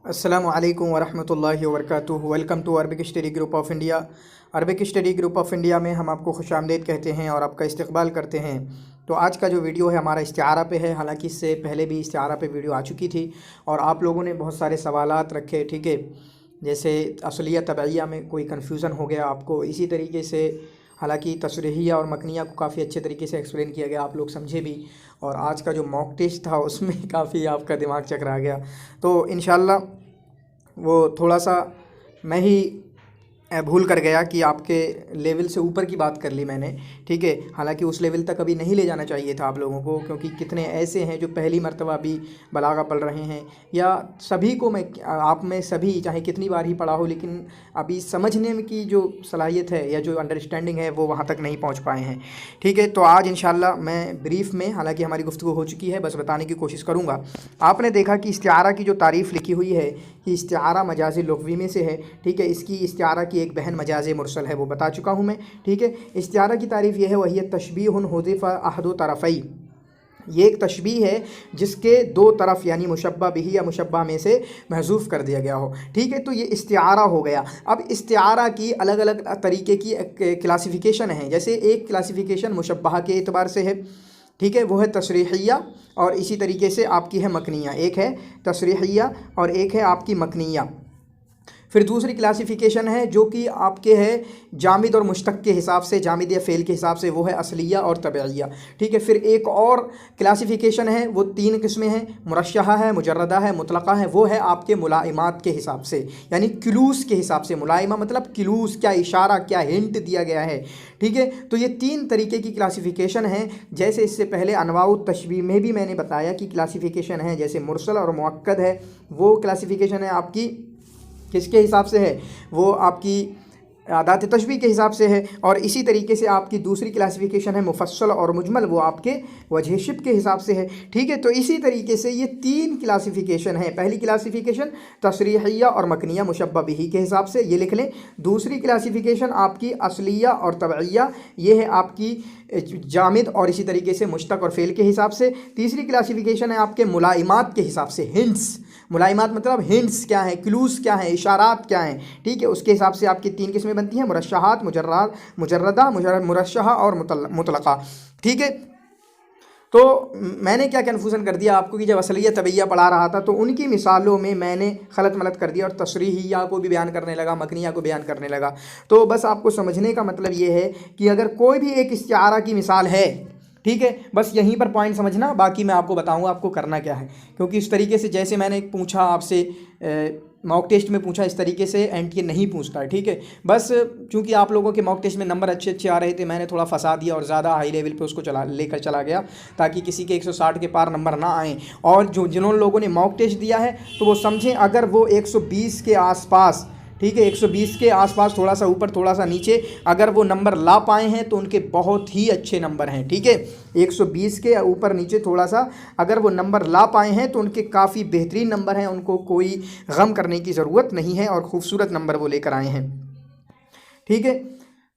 अस्सलामु अलैकुम वरहमतुल्लाहि वबरकातुहू। Welcome to Arabic study group of India. Arabic study group of India में हम आपको खुशामदीद कहते हैं और आपका इस्तकबाल करते हैं। तो आज का जो वीडियो है हमारा इस्तिआरा पे है। हालांकि इससे पहले भी इस्तिआरा पे वीडियो आ चुकी थी और आप लोगों ने बहुत सारे सवालात रखे, ठीक है, जैसे असलिया तबैया में कोई कन्फ्यूज़न हो गया आपको। इसी तरीके से हालांकि तशरीहिया और मकनिया को काफ़ी अच्छे तरीके से एक्सप्लेन किया गया, आप लोग समझे भी। और आज का जो मॉक टेस्ट था उसमें काफ़ी आपका दिमाग चकरा गया। तो इंशाल्लाह वो थोड़ा सा मैं ही भूल कर गया कि आपके लेवल से ऊपर की बात कर ली मैंने, ठीक है। हालांकि उस लेवल तक अभी नहीं ले जाना चाहिए था आप लोगों को, क्योंकि कितने ऐसे हैं जो पहली मर्तबा भी बलागा पढ़ रहे हैं, या सभी को मैं आप में सभी चाहे कितनी बार ही पढ़ा हो, लेकिन अभी समझने में की जो सलाहियत है या जो अंडरस्टैंडिंग है वो वहाँ तक नहीं पहुँच पाए हैं, ठीक है। तो आज इंशाल्लाह मैं ब्रीफ में, हालांकि हमारी गुफ्तगू हो चुकी है, बस बताने की कोशिश करूँगा। आपने देखा कि इस्तिआरा की जो तारीफ़ लिखी हुई है कि इस्तिआरा मजाज़ लुग़वी में से है, ठीक है। इसकी इस्तिआरा की एक बहन मजाज़ मुरसल है, वो बता चुका हूँ मैं, ठीक है। इस्तिआरा की तारीफ़ यह है, वही तशबीहुन हुज़िफ़ा अहदु तरफ़ई। ये एक तशबीह है जिसके दो तरफ यानी मुशब्बा बिही या मुशब्बा में से महज़ूफ़ कर दिया गया हो, ठीक है। तो ये इस्तिआरा हो गया। अब इस्तिआरा की अलग अलग तरीके की क्लासिफ़िकेशन है। जैसे एक क्लासिफ़िकेशन मुशब्बा के एतबार से है, ठीक है, वो है तशरीहिया, और इसी तरीके से आपकी है मकनिया। एक है तशरीहिया और एक है आपकी मकनिया। फिर दूसरी क्लासिफ़िकेशन है जो कि आपके है जामिद और मुश्तक के हिसाब से, जामिद या फ़ेल के हिसाब से, वो है असलिया और तबैया, ठीक है। फिर एक और क्लासिफ़िकेशन है, वो तीन किस्में हैं, मुरश्शहा है, मुजर्रदा है, मुतलक़ा है। वो है आपके मुलाइमात के हिसाब से, यानी क्लूस के हिसाब से। मुलाइमा मतलब क्लूस, क्या इशारा, क्या हिंट दिया गया है, ठीक है। तो ये तीन तरीके की क्लासिफ़िकेशन है। जैसे इससे पहले अनवाउ तशबीह में भी मैंने बताया कि क्लासिफ़िकेशन है, जैसे मुरसल और मुअक्कद है, वो क्लासिफ़िकेशन है आपकी किसके हिसाब से है, वो आपकी आदात तशबीह के हिसाब से है। और इसी तरीके से आपकी दूसरी क्लासिफ़िकेशन है मुफस्सल और मुजमल, वो आपके वजह शिब के हिसाब से है, ठीक है। तो इसी तरीके से ये तीन क्लासिफ़िकेशन है। पहली क्लासिफ़िकेशन तशरीहिया और मकनिया मुशब्बा बिही के हिसाब से, ये लिख लें। दूसरी क्लासिफ़िकेशन आपकी असलिया और तबैया, ये है आपकी जामिद और इसी तरीके से मुश्तक और फ़ेल के हिसाब से। तीसरी क्लासिफ़िकेशन है आपके मुलाइमात के हिसाब से, हिंट्स। मुलाइमात मतलब हिंट्स क्या है, क्लूस क्या है, इशारात क्या हैं, ठीक है। उसके हिसाब से आपकी तीन किस्में बनती हैं, मुरश्शहात, मुजर्रदा, मुरश्शहा और मुतलक़ा, ठीक है। तो मैंने क्या कन्फ्यूज़न कर दिया आपको कि जब असलिया तबैया पढ़ा रहा था तो उनकी मिसालों में मैंने खलत मलत कर दिया और तशरीहिया को भी बयान करने लगा, मकनिया को बयान करने लगा। तो बस आपको समझने का मतलब ये है कि अगर कोई भी एक इस्तिआरा की मिसाल है, ठीक है, बस यहीं पर पॉइंट समझना, बाकी मैं आपको बताऊंगा आपको करना क्या है। क्योंकि इस तरीके से जैसे मैंने पूछा आपसे मॉक टेस्ट में पूछा, इस तरीके से एंड के नहीं पूछता है, ठीक है। बस चूंकि आप लोगों के मॉक टेस्ट में नंबर अच्छे अच्छे आ रहे थे, मैंने थोड़ा फंसा दिया और ज़्यादा हाई लेवल पे उसको लेकर चला गया, ताकि किसी के 160 के पार नंबर ना आएँ। और जिन्होंने लोगों ने मॉक टेस्ट दिया है तो वो समझें, अगर वो 120 के आसपास, ठीक है, 120 के आसपास, थोड़ा सा ऊपर थोड़ा सा नीचे, अगर वो नंबर ला पाए हैं तो उनके बहुत ही अच्छे नंबर हैं, ठीक है। 120 के ऊपर नीचे थोड़ा सा अगर वो नंबर ला पाए हैं तो उनके काफ़ी बेहतरीन नंबर हैं, उनको कोई गम करने की ज़रूरत नहीं है और ख़ूबसूरत नंबर वो लेकर आए हैं, ठीक है।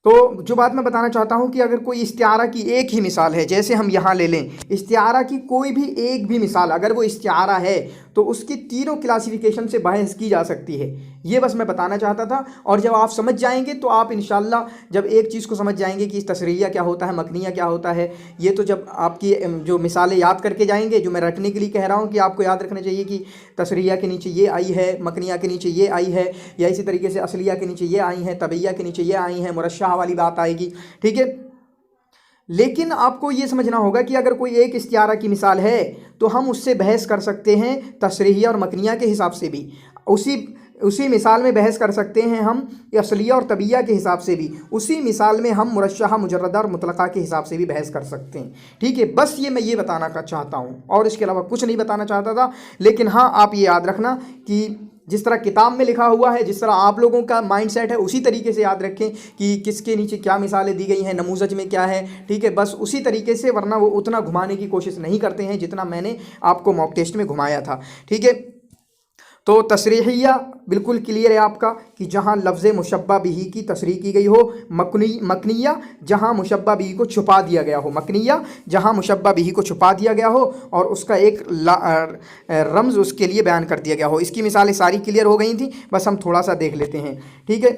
तो जो बात मैं बताना चाहता हूँ कि अगर कोई इस्तिआरा की एक ही मिसाल है, जैसे हम यहाँ ले लें, इस्तिआरा की कोई भी एक भी मिसाल अगर वो इस्तिआरा है तो उसकी तीनों क्लासिफ़िकेशन से बहस की जा सकती है। ये बस मैं बताना चाहता था। और जब आप समझ जाएंगे तो आप इंशाल्लाह जब एक चीज़ को समझ जाएंगे कि तशरीहिया क्या होता है, मकनिया क्या होता है, ये तो जब आपकी जो मिसालें याद करके जाएंगे, जो मैं रटने के लिए कह रहा हूँ कि आपको याद रखना चाहिए कि तशरीहिया के नीचे ये आई है, मकनिया के नीचे ये आई है, या इसी तरीके से असलिया के नीचे ये आई हैं, तबैया के नीचे ये आई हैं, मुरश्शहा वाली बात आएगी, ठीक है। लेकिन आपको ये समझना होगा कि अगर कोई एक इस्तिआरा की मिसाल है तो हम उससे बहस कर सकते हैं तशरीहिया और मकनिया के हिसाब से भी, उसी मिसाल में बहस कर सकते हैं हम असलिया और तबैया के हिसाब से भी, उसी मिसाल में हम मुरश्शहा, मुजर्रदा और मुतलक़ा के हिसाब से भी बहस कर सकते हैं, ठीक है। बस ये मैं ये बताना चाहता हूँ और इसके अलावा कुछ नहीं बताना चाहता था। लेकिन हाँ, आप ये याद रखना कि जिस तरह किताब में लिखा हुआ है, जिस तरह आप लोगों का माइंड सेट है, उसी तरीके से याद रखें कि किसके नीचे क्या मिसालें दी गई हैं, नमूज़ज में क्या है, ठीक है। बस उसी तरीके से, वरना वो उतना घुमाने की कोशिश नहीं करते हैं जितना मैंने आपको मॉक टेस्ट में घुमाया था, ठीक है। تو तसरीहिया बिल्कुल क्लियर है आपका कि जहाँ लफ्ज़ मुशब्बा बिही की तसरीह की गई हो, मकनिया जहाँ मुशब्बा बिही को छुपा दिया गया हो, मकनिया जहाँ मुशब्बा बिही को छुपा दिया गया हो और उसका एक रमज़ उसके लिए बयान कर दिया गया हो। इसकी मिसालें सारी क्लियर हो गई थी, बस हम थोड़ा सा देख लेते हैं, ठीक है।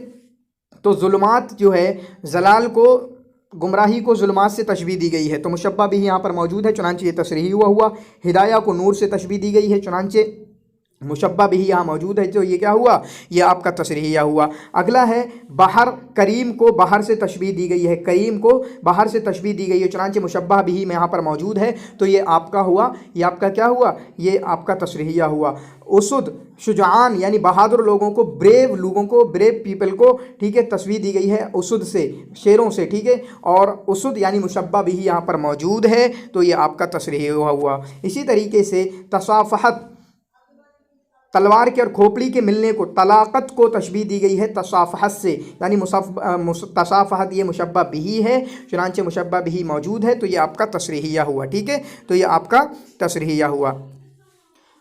तो ज़ुल्मात जो है, जलाल को, गुमराही को ज़ुल्मात से तशबीह दी गई है, तो मुशब्बा बिही यहाँ पर मौजूद है, चुनांचे ये तसरीह हुआ। हिदाया को नूर से तशबीह दी गई है, चुनांचे मुशब्बा बिही यहाँ मौजूद है, तो ये क्या हुआ, ये आपका तसरीहिया हुआ। अगला है बाहर, करीम को बाहर से तशबीह दी गई है, करीम को बाहर से तशबीह दी गई है, चुनांचे मुशब्बा बिही में यहाँ पर मौजूद है, तो ये आपका हुआ, ये आपका क्या हुआ, ये आपका तसरीहिया हुआ। उसुद, शुजान यानी बहादुर लोगों को, ब्रेव लोगों को, ब्रेव पीपल को, ठीक है, तस्वीर दी गई है उसुद से, शेरों से, ठीक है। और उसुद यानी मुशब्बा बिही यहाँ पर मौजूद है, तो ये आपका तसरीहिया हुआ। इसी तरीके से तसाफहत, तलवार के और खोपड़ी के मिलने को, तलाक़त को तशबीह दी गई है तसाफ़हत से, यानी तसाफ़हत ये मुशब्बा बिही है, चुनांचे मुशब्बा बिही मौजूद है, तो ये आपका तसरीहिया हुआ, ठीक है, तो ये आपका तसरीहिया हुआ।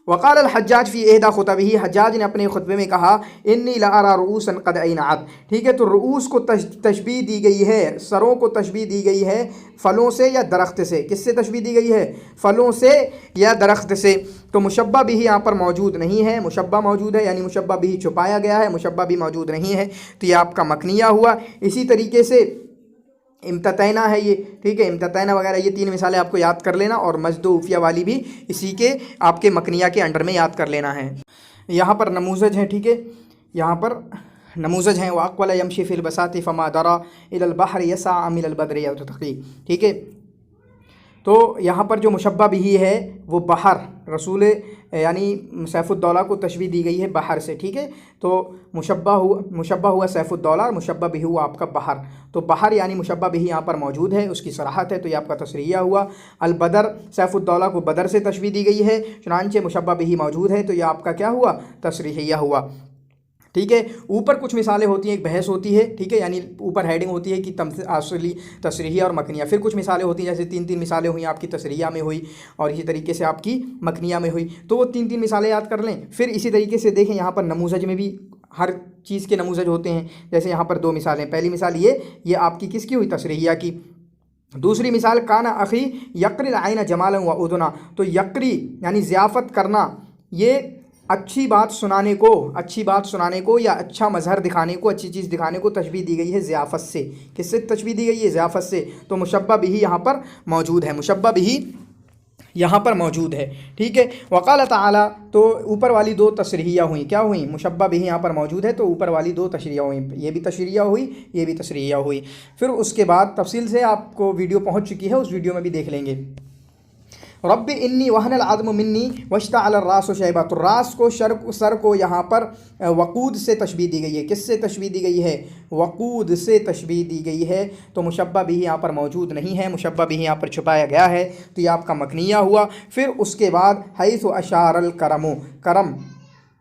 वक़ाल अल-हज्जाज फ़ी इहदा खुतबिही, हज्जाज ने अपने खुतबे में कहा, इन्नी लअरा रुऊसन क़द अयनअत, ठीक है। तो रुऊस को तशबीह दी गई है, सरों को तशबीह दी गई है फलों से या दरख्त से। किससे तशबीह दी गई है, फलों से या दरख्त से। तो मुशब्बा बिही यहाँ पर मौजूद नहीं है, मुशब्बा मौजूद है, यानी मुशब्बा बिही छुपाया गया है, मुशब्बा भी मौजूद नहीं है, तो ये आपका मकनिया हुआ। इसी तरीके से इम्ततैना है ये, ठीक है, इम्ततैना वगैरह ये तीन मिसालें आपको याद कर लेना, और मज़द उफ़िया वाली भी इसी के आपके मकनिया के अंडर में याद कर लेना है। यहाँ पर नमूज़ज हैं, ठीक है, यहाँ पर नमूज़ज हैं, वाक़वला यमशी फ़िल बसाति फ़मा दरा इलल बहर यसा मिनल बद्रि यतक़ी, ठीक है। तो यहाँ पर जो मुशब्बा बिही है वो बाहर, रसूल यानी सैफुद्दौला को तशबीह दी गई है बाहर से, ठीक है। तो मुशब्बा हुआ सैफुद्दौला और मुशब्बा बिही हुआ आपका बाहर। तो बाहर यानी मुशब्बा बिही यहाँ पर मौजूद है, उसकी सराहत है, तो ये आपका तसरीया हुआ। अलबदर, सैफुद्दौला को बदर से तशबीह दी गई है, चुनांचे मुशब्बा बिही मौजूद है, तो ये आपका क्या हुआ, तसरीहिया हुआ, ठीक है। ऊपर कुछ मिसालें होती हैं, एक बहस होती है, ठीक है, यानी ऊपर हेडिंग होती है कि असली तसरीहिया और मकनिया। फिर कुछ मिसालें होती हैं, जैसे तीन मिसालें हुई आपकी तसरीहिया में हुई और इसी तरीके से आपकी मकनिया में हुई, तो वो तीन मिसालें याद कर लें। फिर इसी तरीके से देखें, यहाँ पर नमूज़ज में भी हर चीज़ के नमूज़ज होते हैं। जैसे यहाँ पर दो मिसालें, पहली मिसाल ये आपकी किसकी हुई, तसरीहिया की। दूसरी मिसाल काना अखी यक्रिल आइना जमाला व उदना, तो यक्री यानी ज़ियाफ़त करना, ये अच्छी बात सुनाने को या अच्छा मज़हर दिखाने को, अच्छी चीज़ दिखाने को तशबीह दी गई है ज़ियाफ़त से। किससे तशबीह दी गई है, ज़ियाफ़त से। तो मुशब्बा बिही यहाँ पर मौजूद है, मुशब्बा बिही यहाँ पर मौजूद है, ठीक है। वक़ाल ताला, तो ऊपर वाली दो तशरीहिया हुई, क्या हुई, मुशब्बा बिही यहाँ पर मौजूद है, तो ऊपर वाली दो तशरीहिया हुई, ये भी तशरीहिया हुई, ये भी तशरीहिया हुई। फिर उसके बाद तफसील से आपको वीडियो पहुँच चुकी है, उस वीडियो में भी देख लेंगे। रब्बी इन्नी वहनल आदम मिन्नी वश्तअल अर्रासु शैबा, तो रास को, सर को यहाँ पर वक़ूद से तशबीह दी गई है। किससे तशबीह दी गई है, वक़ूद से तशबीह दी गई है, तो मुशब्बा बिही यहाँ पर मौजूद नहीं है, मुशब्बा बिही यहाँ पर छुपाया गया है, तो ये आपका मकनिया हुआ। फिर उसके बाद हैसु अशारल करमु, करम,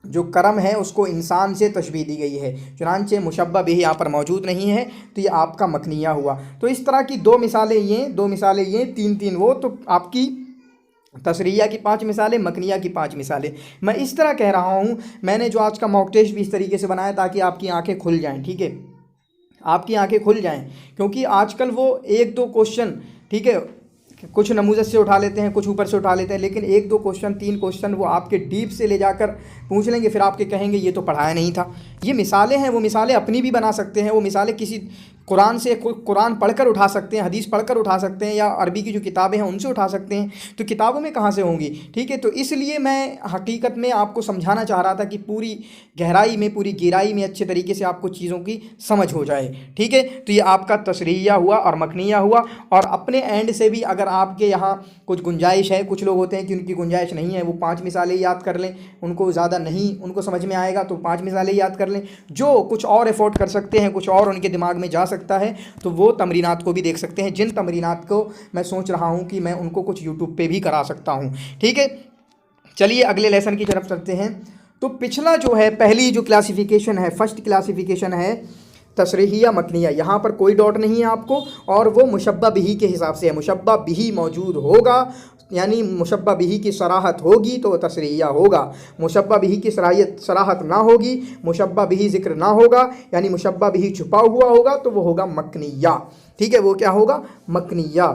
जो करम है उसको इंसान से तशबीह दी गई है, चुनांचे मुशब्बा बिही यहाँ पर मौजूद नहीं है, तो ये आपका मकनिया हुआ। तो इस तरह की दो मिसालें ये, तीन वो, तो आपकी तसरीया की 5 मिसालें, मकनिया की 5 मिसालें। मैं इस तरह कह रहा हूँ, मैंने जो आज का मॉक टेस्ट भी इस तरीके से बनाया ताकि आपकी आंखें खुल जाएं, ठीक है, आपकी आंखें खुल जाएं, क्योंकि आजकल वो 1-2 क्वेश्चन, ठीक है, कुछ नमूज़ज से उठा लेते हैं, कुछ ऊपर से उठा लेते हैं, लेकिन 1-2 क्वेश्चन, 3 क्वेश्चन वो आपके डीप से ले जाकर पूछ लेंगे, फिर आपके कहेंगे ये तो पढ़ाया नहीं था। ये मिसालें हैं, वो मिसालें अपनी भी बना सकते हैं, वो मिसालें किसी कुरान से, कुरान पढ़कर उठा सकते हैं, हदीस पढ़कर उठा सकते हैं, या अरबी की जो किताबें हैं उनसे उठा सकते हैं, तो किताबों में कहाँ से होंगी, ठीक है। तो इसलिए मैं हकीकत में आपको समझाना चाह रहा था कि पूरी गहराई में, पूरी गहराई में अच्छे तरीके से आपको चीज़ों की समझ हो जाए, ठीक है। तो ये आपका तसरीहिया हुआ और मकनिया हुआ। और अपने एंड से भी अगर आपके यहाँ कुछ गुंजाइश है, कुछ लोग होते हैं कि उनकी गुंजाइश नहीं है, वो 5 मिसालें याद कर लें, उनको ज़्यादा नहीं उनको समझ में आएगा तो 5 मिसालें याद कर लें। जो कुछ और एफोर्ड कर सकते हैं, कुछ और उनके दिमाग में जा सकता है, तो वो तमरीनात को भी देख सकते हैं, जिन तमरीनात को मैं सोच रहा हूँ कि मैं उनको कुछ यूट्यूब पे भी करा सकता हूँ, ठीक है। चलिए अगले लेसन की तरफ चलते हैं। तो पिछला जो है, पहली जो क्लासिफिकेशन है, फर्स्ट क्लासिफिकेशन है तसरीहिया मकनिया, यहाँ पर कोई डॉट नहीं है आपको, और वो मुशब्बा बिही के हिसाब से है, मुशब्बा बिही मौजूद होगा यानी मुशब्बा बिही की सराहत होगी तो तसरीया होगा, मुशब्बा बिही की सराहत ना होगी, मुशब्बा बिही ज़िक्र ना होगा, यानी मुशब्बा बिही छुपा हुआ होगा तो वो होगा मकनिया। ठीक है, वो क्या होगा? मकनिया।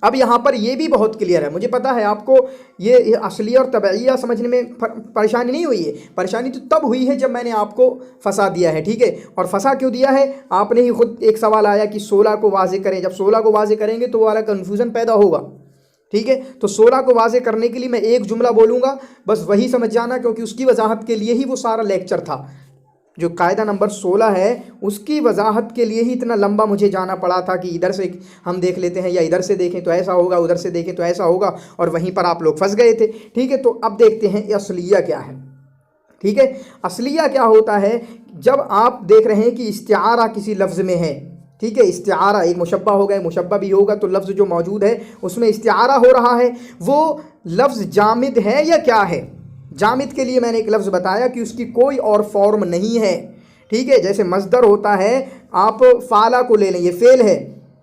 अब यहाँ पर ये भी बहुत क्लियर है, मुझे पता है आपको ये असलिया और तबैया समझने में परेशानी नहीं हुई है। परेशानी तो तब हुई है जब मैंने आपको फंसा दिया है। ठीक है, और फंसा क्यों दिया है? आपने ही खुद एक सवाल आया कि 16 को वाज़े करें। जब 16 को वाज़े करेंगे तो वो वाला कन्फ्यूज़न पैदा होगा। ठीक है, तो 16 को वाज़े करने के लिए मैं एक जुमला बोलूँगा, बस वही समझ जाना, क्योंकि उसकी वजाहत के लिए ही वो सारा लेक्चर था। जो कायदा नंबर 16 है उसकी वजाहत के लिए ही इतना लंबा मुझे जाना पड़ा था कि इधर से हम देख लेते हैं या इधर से देखें तो ऐसा होगा, उधर से देखें तो ऐसा होगा, और वहीं पर आप लोग फंस गए थे। ठीक है, तो अब देखते हैं असलिया क्या है। ठीक है, असलिया क्या होता है? जब आप देख रहे हैं कि इस्तिआरा किसी लफ्ज़ में है। ठीक है, इस्तिआरा एक मुशब्बा होगा, एक मुशब्बा भी होगा, तो लफ्ज़ जो मौजूद है उसमें इस्तिआरा हो रहा है, वो लफ्ज़ जामिद है या क्या है? जामिद के लिए मैंने एक लफ्ज़ बताया कि उसकी कोई और फॉर्म नहीं है। ठीक है, जैसे मज़दर होता है, आप फ़ाला को ले लें, ये फ़ेल है,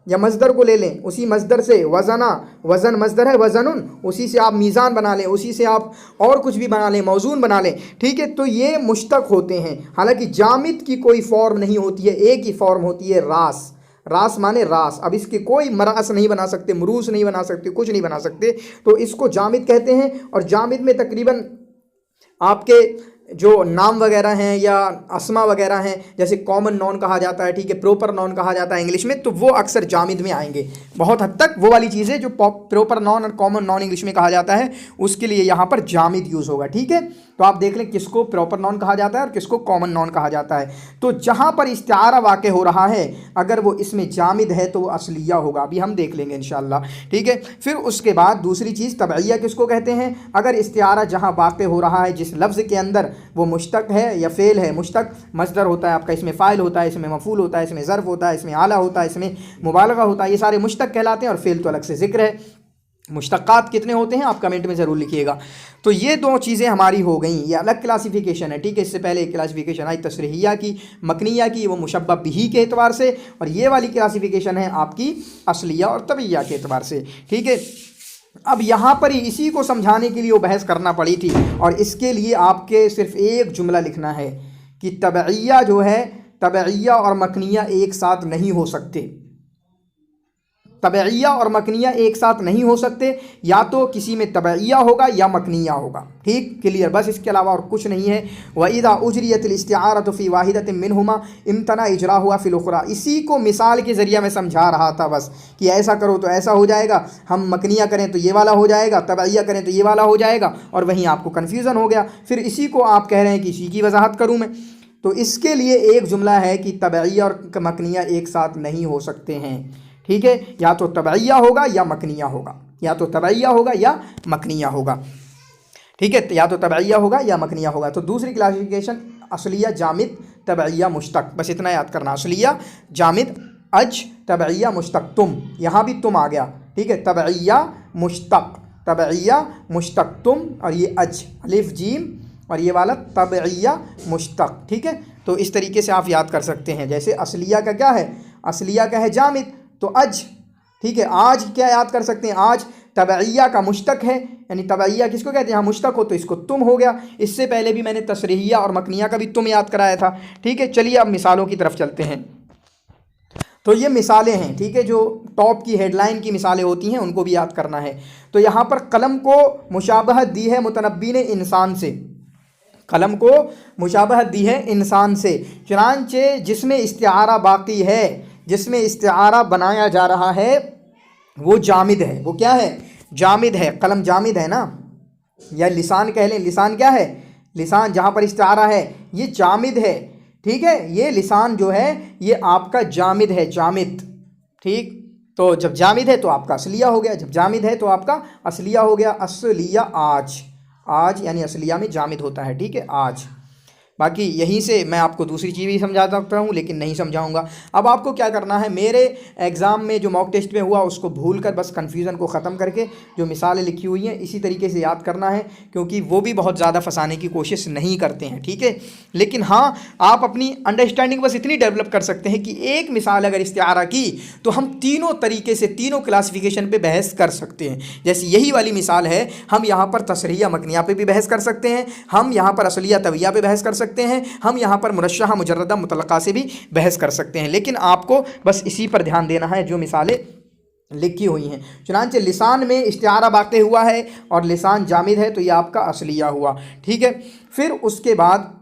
या मज़दर को ले लें, उसी मज़दर से वज़ना, वज़न मज़दर है, वज़नुन, उसी से आप मीज़ान बना लें, उसी से आप और कुछ भी बना लें, मौज़ून बना लें। ठीक है, तो ये मुश्तक होते हैं। हालांकि जामिद की कोई फॉर्म नहीं होती है, एक ही फॉर्म होती है, रास। रास माने रास। अब इसके कोई मरास नहीं बना सकते, मरूस नहीं बना सकते, कुछ नहीं बना सकते, तो इसको जामिद कहते हैं। और जामिद में तकरीबन आपके जो नाम वगैरह हैं या अस्मा वगैरह हैं, जैसे कॉमन नॉन कहा जाता है, ठीक है, प्रॉपर नॉन कहा जाता है इंग्लिश में, तो वो अक्सर जामिद में आएंगे। बहुत हद तक वो वाली चीज़ें जो प्रॉपर नॉन और कॉमन नॉन इंग्लिश में कहा जाता है उसके लिए यहाँ पर जामिद यूज़ होगा। ठीक है, तो आप देख लें किसको प्रॉपर नॉन कहा जाता है और किसको कॉमन नॉन कहा जाता है। तो जहाँ पर इस्तिआरा वाक़े हो रहा है, अगर वो इसमें जामिद है तो वो असलिया होगा। अभी हम देख लेंगे इंशाअल्लाह। ठीक है, फिर उसके बाद दूसरी चीज़ तबैया किसको कहते हैं? अगर इस्तिआरा जहाँ वाक़े हो रहा है, जिस लफ्ज़ के अंदर वो मुश्तक है या फ़ेल है, मुश्तक मज़दर होता है आपका, इसमें फ़ाइल होता है, इसमें मफ़ूल होता है, इसमें ज़र्फ़ होता है, इसमें आला होता है, इसमें मुबालगा होता है, ये सारे मुश्तक कहलाते हैं, और फ़ेल तो अलग से ज़िक्र है। मुश्तक़ात कितने होते हैं आप कमेंट में ज़रूर लिखिएगा। तो ये दो चीज़ें हमारी हो गई, ये अलग क्लासिफिकेशन है। ठीक है, इससे पहले एक क्लासिफिकेशन आई तसरीहिया की, मकनिया की, वो मुशब्बा बिही के एतबार से, और ये वाली क्लासिफिकेशन है आपकी असलिया और तबैया के एतबार से। ठीक है, अब यहाँ पर ही इसी को समझाने के लिए वो बहस करना पड़ी थी, और इसके लिए आपके सिर्फ एक जुमला लिखना है कि तबैया जो है, तबैया और मकनिया एक साथ नहीं हो सकते। तबैया और मकनिया एक साथ नहीं हो सकते, या तो किसी में तबैया होगा या मकनिया होगा। ठीक, क्लियर, बस इसके अलावा और कुछ नहीं है। वइदा उजरियतिल इस्तिआरतु फी वाहिदतिन मिनहुमा इम्तना इजराहुआ फिल उखरा। इसी को मिसाल के ज़रिए मैं समझा रहा था बस, कि ऐसा करो तो ऐसा हो जाएगा, हम मकनिया करें तो ये वाला हो जाएगा, तबैया करें तो ये वाला हो जाएगा, और वहीं आपको कन्फ्यूज़न हो गया। फिर इसी को आप कह रहे हैं कि इसी की वजाहत करूँ मैं, तो इसके लिए एक जुमला है कि तबैया और मकनिया एक साथ नहीं हो सकते हैं। ठीक है, या तो तबैया होगा या मकनिया होगा, या तो तबैया होगा या मकनिया होगा। ठीक है, या तो तबैया होगा या मकनिया होगा। तो दूसरी क्लासिफिकेशन असलिया, जामिद, तबैया, मुश्तक, बस इतना याद करना। असलिया, जामिद, अज, तबैया, मुश्तक, तुम, यहाँ भी तुम आ गया। ठीक है, तबैया मुश्तक, तबैया मुश्तक तुम, और ये अज, अलिफ जीम, और ये वाला तबैया मुश्तक। ठीक है, तो इस तरीके से आप याद कर सकते हैं। जैसे असलिया का क्या है? असलिया का है जामिद, तो अज। ठीक है, आज क्या याद कर सकते हैं? आज तबैया का मुश्तक है, यानी तबैया किसको कहते हैं? यहाँ मुश्तक हो तो इसको तुम हो गया। इससे पहले भी मैंने तसरीहिया और मकनिया का भी तुम याद कराया था। ठीक है, चलिए अब मिसालों की तरफ चलते हैं। तो ये मिसालें हैं, ठीक है, जो टॉप की हेडलाइन की मिसालें होती हैं उनको भी याद करना है। तो यहाँ पर कलम को मुशाबहत दी है मुतनब्बी ने इंसान से, कलम को मुशाबहत दी है इंसान से, चुनांचे जिसमें इस्तिआरा बाकी है, जिसमें इस्तिआरा बनाया जा रहा है, वो जामिद है। वो क्या है? जामिद है। कलम जामिद है ना, या लिसान कह लें। लिसान क्या है? लिसान जहाँ पर इस्तिआरा है ये जामिद है। ठीक है, ये लिसान जो है ये आपका जामिद है, जामिद। ठीक, तो जब जामिद है तो आपका असलिया हो गया, जब जामिद है तो आपका असलिया हो गया। असलिया आज, आज यानी असलिया में जामिद होता है। ठीक है, आज। बाकी यहीं से मैं आपको दूसरी चीज़ भी समझा सकता हूँ लेकिन नहीं समझाऊंगा। अब आपको क्या करना है, मेरे एग्ज़ाम में जो मॉक टेस्ट में हुआ उसको भूल कर बस कन्फ्यूज़न को ख़त्म करके जो मिसालें लिखी हुई हैं इसी तरीके से याद करना है, क्योंकि वो भी बहुत ज़्यादा फंसाने की कोशिश नहीं करते हैं, ठीक है। लेकिन हाँ, आप अपनी अंडरस्टैंडिंग बस इतनी डेवलप कर सकते हैं कि एक मिसाल अगर इस्तिआरा की तो हम तीनों तरीके से तीनों क्लासिफिकेशन पे बहस कर सकते हैं। जैसे यही वाली मिसाल है, हम यहाँ पर तसरिया मकनिया पे भी बहस कर सकते हैं, हम यहाँ पर असलिया तविया पे बहस कर सकते हैं, हम यहाँ पर मुरश्शह मुजर्रदा मुतलका से भी बहस कर सकते हैं। लेकिन आपको बस इसी पर ध्यान देना है जो मिसालें लिखी हुई हैं। चुनांचे लिसान में इस्तिआरा वाक़े हुआ है और लिसान जामिद है तो ये आपका असलिया हुआ, ठीक है। फिर उसके बाद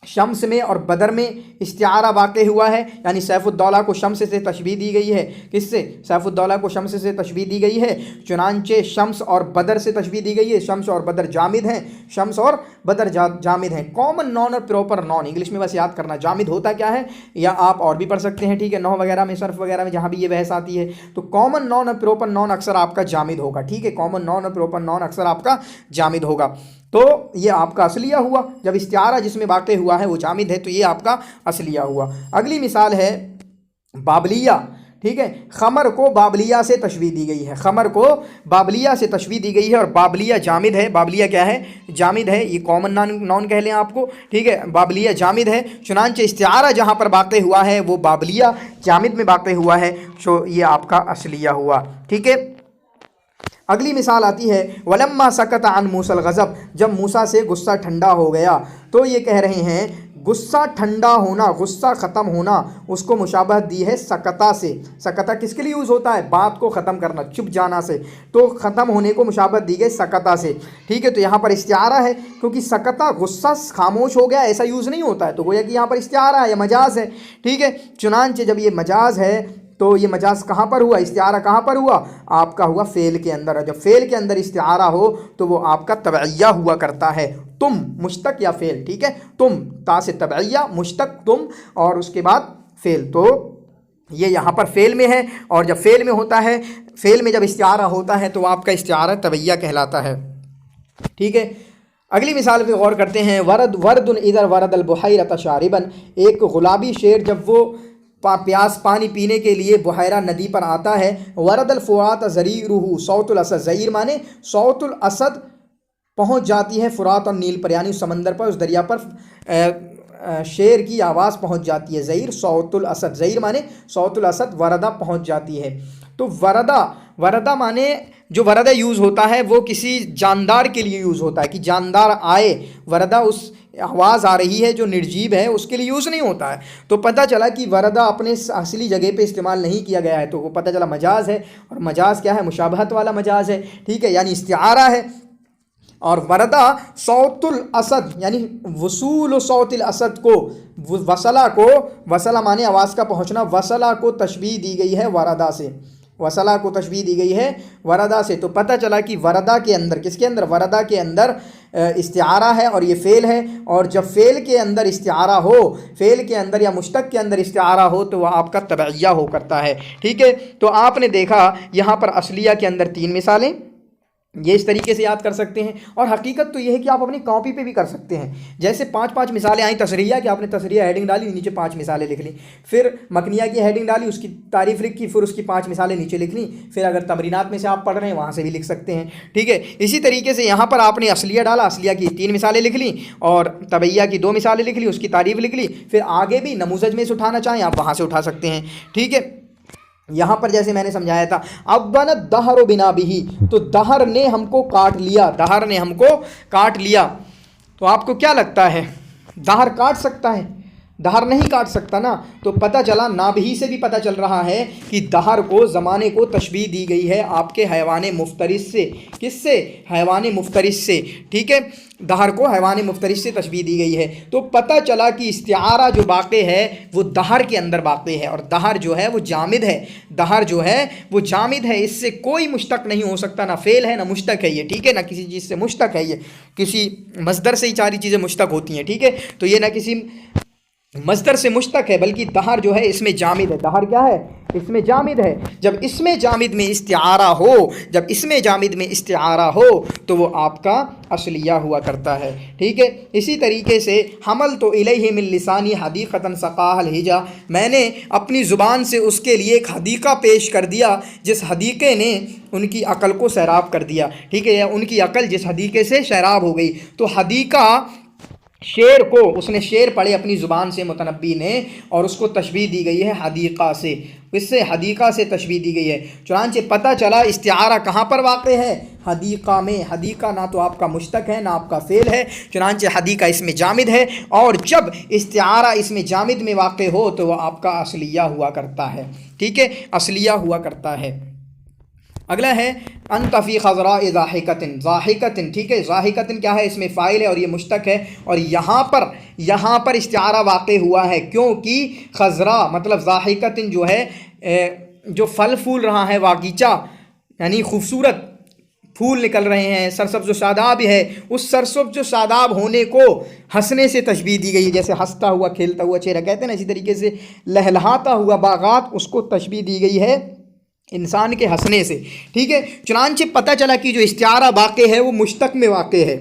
शम्स में और बदर में इस्तिआरा वाक़े हुआ है, यानी सैफुद्दौला को शम्स से तशबीह दी गई है। किससे? सैफुद्दौला को शम्स से तशबीह दी गई है। चुनांचे शम्स और बदर से तशबीह दी गई है। शम्स और बदर जामिद हैं, शम्स और बदर जामिद हैं। कॉमन नॉन और प्रॉपर नॉन, इंग्लिश में बस याद करना जामिद होता क्या है, या आप और भी पढ़ सकते हैं, ठीक है, नहव वगैरह में, सर्फ वगैरह में जहाँ भी ये बहस आती है। तो कॉमन नॉन और प्रॉपर नॉन अक्सर आपका जामिद होगा, ठीक है। कॉमन नॉन और प्रॉपर नॉन अक्सर आपका जामिद होगा। तो ये आपका असलिया हुआ। जब इस्तिआरा जिसमें वाक़े हुआ है वो जामिद है तो ये आपका असलिया हुआ। अगली मिसाल है बाबलिया, ठीक है। खमर को बाबलिया से तशबीह दी गई है, खमर को बाबलिया से तशबीह दी गई है और बाबलिया जामिद है। बाबलिया क्या है? जामिद है, ये कॉमन नॉन कह लें आपको, ठीक है। बाबलिया जामिद है। चुनांचे इस्तिआरा जहाँ पर वाक़े हुआ है वो बाबलिया जामिद में वाक़े हुआ है, तो ये आपका असलिया हुआ, ठीक है। अगली मिसाल आती है वलम्मा सकत अन मूसल गज़ब, जब मूसा से गुस्सा ठंडा हो गया। तो ये कह रहे हैं गुस्सा ठंडा होना, गुस्सा ख़त्म होना, उसको मुशाबहत दी है सकता से। सकता किसके लिए यूज़ होता है? बात को ख़त्म करना, चुप जाना से। तो ख़त्म होने को मुशाबहत दी गई सकता से, ठीक है। तो यहाँ पर इस्तिआरा है, क्योंकि सकता गुस्सा खामोश हो गया ऐसा यूज़ नहीं होता है, तो गोया कि यहाँ पर इस्तिआरा है या मजाज है, ठीक है। चुनांचे जब ये मजाज है तो ये मजाज कहाँ पर हुआ? इस्तिआरा कहाँ पर हुआ? आपका हुआ फ़ेल के अंदर। जब फ़ेल के अंदर इस्तिआरा हो तो वो आपका तबइया हुआ करता है, तुम मुश्तक या फ़ेल, ठीक है। तुम ता से तबइया, मुश्तक तुम, और उसके बाद फ़ेल। तो ये यहाँ पर फ़ेल में है, और जब फ़ेल में होता है, फ़ेल में जब इस्तिआरा होता है तो आपका इस्तिआरा तबइया कहलाता है, ठीक है। अगली मिसाल पे गौर करते हैं। वरदुन इधर वरदल बुहैरत शारिबन, एक गुलाबी शेर जब वो प्यास पानी पीने के लिए बुहैरा नदी पर आता है। वरदल फ़ुरात ज़रीरुहु सौतुल असद, ज़ईर माने सौतुल असद पहुँच जाती है फ़ुरात और नील पर, यानी उस समंदर पर, उस दरिया पर शेर की आवाज़ पहुँच जाती है। ज़ईर सौतुल असद, ज़ईर माने सौतुल असद, वरदा पहुँच जाती है। तो वरदा माने जो वरदा यूज़ होता है वो किसी जानदार के लिए यूज़ होता है कि जानदार आए। वरदा उस आवाज़ आ रही है जो निर्जीव है उसके लिए यूज़ नहीं होता है। तो पता चला कि वरदा अपने असली जगह पे इस्तेमाल नहीं किया गया है, तो वो पता चला मजाज है। और मजाज क्या है? मुशाबहत वाला मजाज है, ठीक है, यानी इस्तिआरा है। और वरदा सौतुल असद, यानी वसूल सौतुल असद को, वसला माने आवाज़ का पहुँचना, वसला को तशबीह दी गई है वरदा से, वसला को तशबीह दी गई है वरदा से। तो पता चला कि वरदा के अंदर, किसके अंदर? वरदा के अंदर इस्तिआरा है और ये फ़ेल है। और जब फ़ेल के अंदर इस्तिआरा हो, फ़ेल के अंदर या मुश्तक के अंदर इस्तिआरा हो तो वह आपका तबइया हो करता है, ठीक है। तो आपने देखा यहाँ पर असलिया के अंदर 3 मिसालें, ये इस तरीके से याद कर सकते हैं। और हकीकत तो ये है कि आप अपनी कॉपी पे भी कर सकते हैं। जैसे 5-5 मिसालें आई तसरिया कि आपने तसरिया हेडिंग डाली, नीचे 5 मिसालें लिख ली, फिर मकनिया की हेडिंग डाली, उसकी तारीफ़ लिखी, फिर उसकी 5 मिसालें नीचे लिख ली, फिर अगर तमरीनात में से आप पढ़ रहे हैं वहाँ से भी लिख सकते हैं, ठीक है। इसी तरीके से यहाँ पर आपने असलिया डाला, असलिया की 3 मिसालें लिख ली और तबैया की 2 मिसालें लिख ली, उसकी तारीफ़ लिख ली, फिर आगे भी नमूज़ज में से उठाना चाहें आप वहाँ से उठा सकते हैं, ठीक है। यहाँ पर जैसे मैंने समझाया था, अब्बन दहर बिना बिही, तो दहर ने हमको काट लिया, दहर ने हमको काट लिया। तो आपको क्या लगता है दहर काट सकता है? दहर नहीं काट सकता ना। तो पता चला, नाबही से भी पता चल रहा है कि दहर को, ज़माने को तशबीह दी गई है आपके हैवान मुफ्तरिस से। किससे? हैवान मुफ्तरिस से, ठीक है। दहर को हैवान मुफ्तरिस से तशबीह दी गई है। तो पता चला कि इस्तिआरा जो वाक़े है वो दहर के अंदर वाक़े है, और दहर जो है वो जामिद है, दहर जो है वो जामिद है, इससे कोई मुश्तक नहीं हो सकता, ना फ़ेल है ना मुश्तक है ये, ठीक है, ना किसी चीज़ से मुश्तक है ये, किसी मस्दर से ही सारी चीज़ें मुश्तक होती हैं, ठीक है। तो ये ना किसी مصدر سے مشتق ہے، بلکہ دہر جو ہے اس میں جامد ہے۔ دہر کیا ہے؟ اس میں جامد ہے۔ جب اس میں جامد میں استعارہ ہو، جب اس میں جامد میں استعارہ ہو تو وہ آپ کا اصلیہ ہوا کرتا ہے، ٹھیک ہے۔ اسی طریقے سے حمل تو الیہ من لسانی حدیقۃ سقاها الہجا، میں نے اپنی زبان سے اس کے لیے ایک حدیقہ پیش کر دیا جس حدیقے نے ان کی عقل کو سیراب کر دیا، ٹھیک ہے، یا ان کی عقل جس حدیقے سے سیراب ہو گئی۔ تو حدیقہ شعر کو، اس نے شعر پڑھے اپنی زبان سے متنبی نے، اور اس کو تشبیہ دی گئی ہے حدیقہ سے، اس سے حدیقہ سے تشبیہ دی گئی ہے۔ چنانچہ پتہ چلا استعارہ کہاں پر واقع ہے؟ حدیقہ میں۔ حدیقہ نہ تو آپ کا مشتق ہے نہ آپ کا فعل ہے، چنانچہ حدیقہ اس میں جامد ہے، اور جب استعارہ اس میں جامد میں واقع ہو تو وہ آپ کا اصلیہ ہوا کرتا ہے، ٹھیک ہے، اصلیہ ہوا کرتا ہے۔ اگلا ہے انت فی خضراء ضاحکۃ، ضاحکۃ، ٹھیک ہے، ضاحکۃ کیا ہے؟ اس میں فاعل ہے اور یہ مشتق ہے، اور یہاں پر استعارہ واقع ہوا ہے کیونکہ خضراء مطلب ضاحکۃ جو ہے جو پھل پھول رہا ہے، باغیچہ یعنی خوبصورت پھول نکل رہے ہیں، سرسبز و شاداب ہے، اس سرسبز و شاداب ہونے کو ہنسنے سے تشبیہ دی گئی، جیسے ہنستا ہوا کھیلتا ہوا چہرہ کہتے ہیں نا، اسی طریقے سے لہلہاتا ہوا باغات، اس کو تشبیہ دی گئی ہے انسان کے ہنسنے سے، ٹھیک ہے۔ چنانچہ پتہ چلا کہ جو استعارہ واقع ہے وہ مشتق میں واقع ہے۔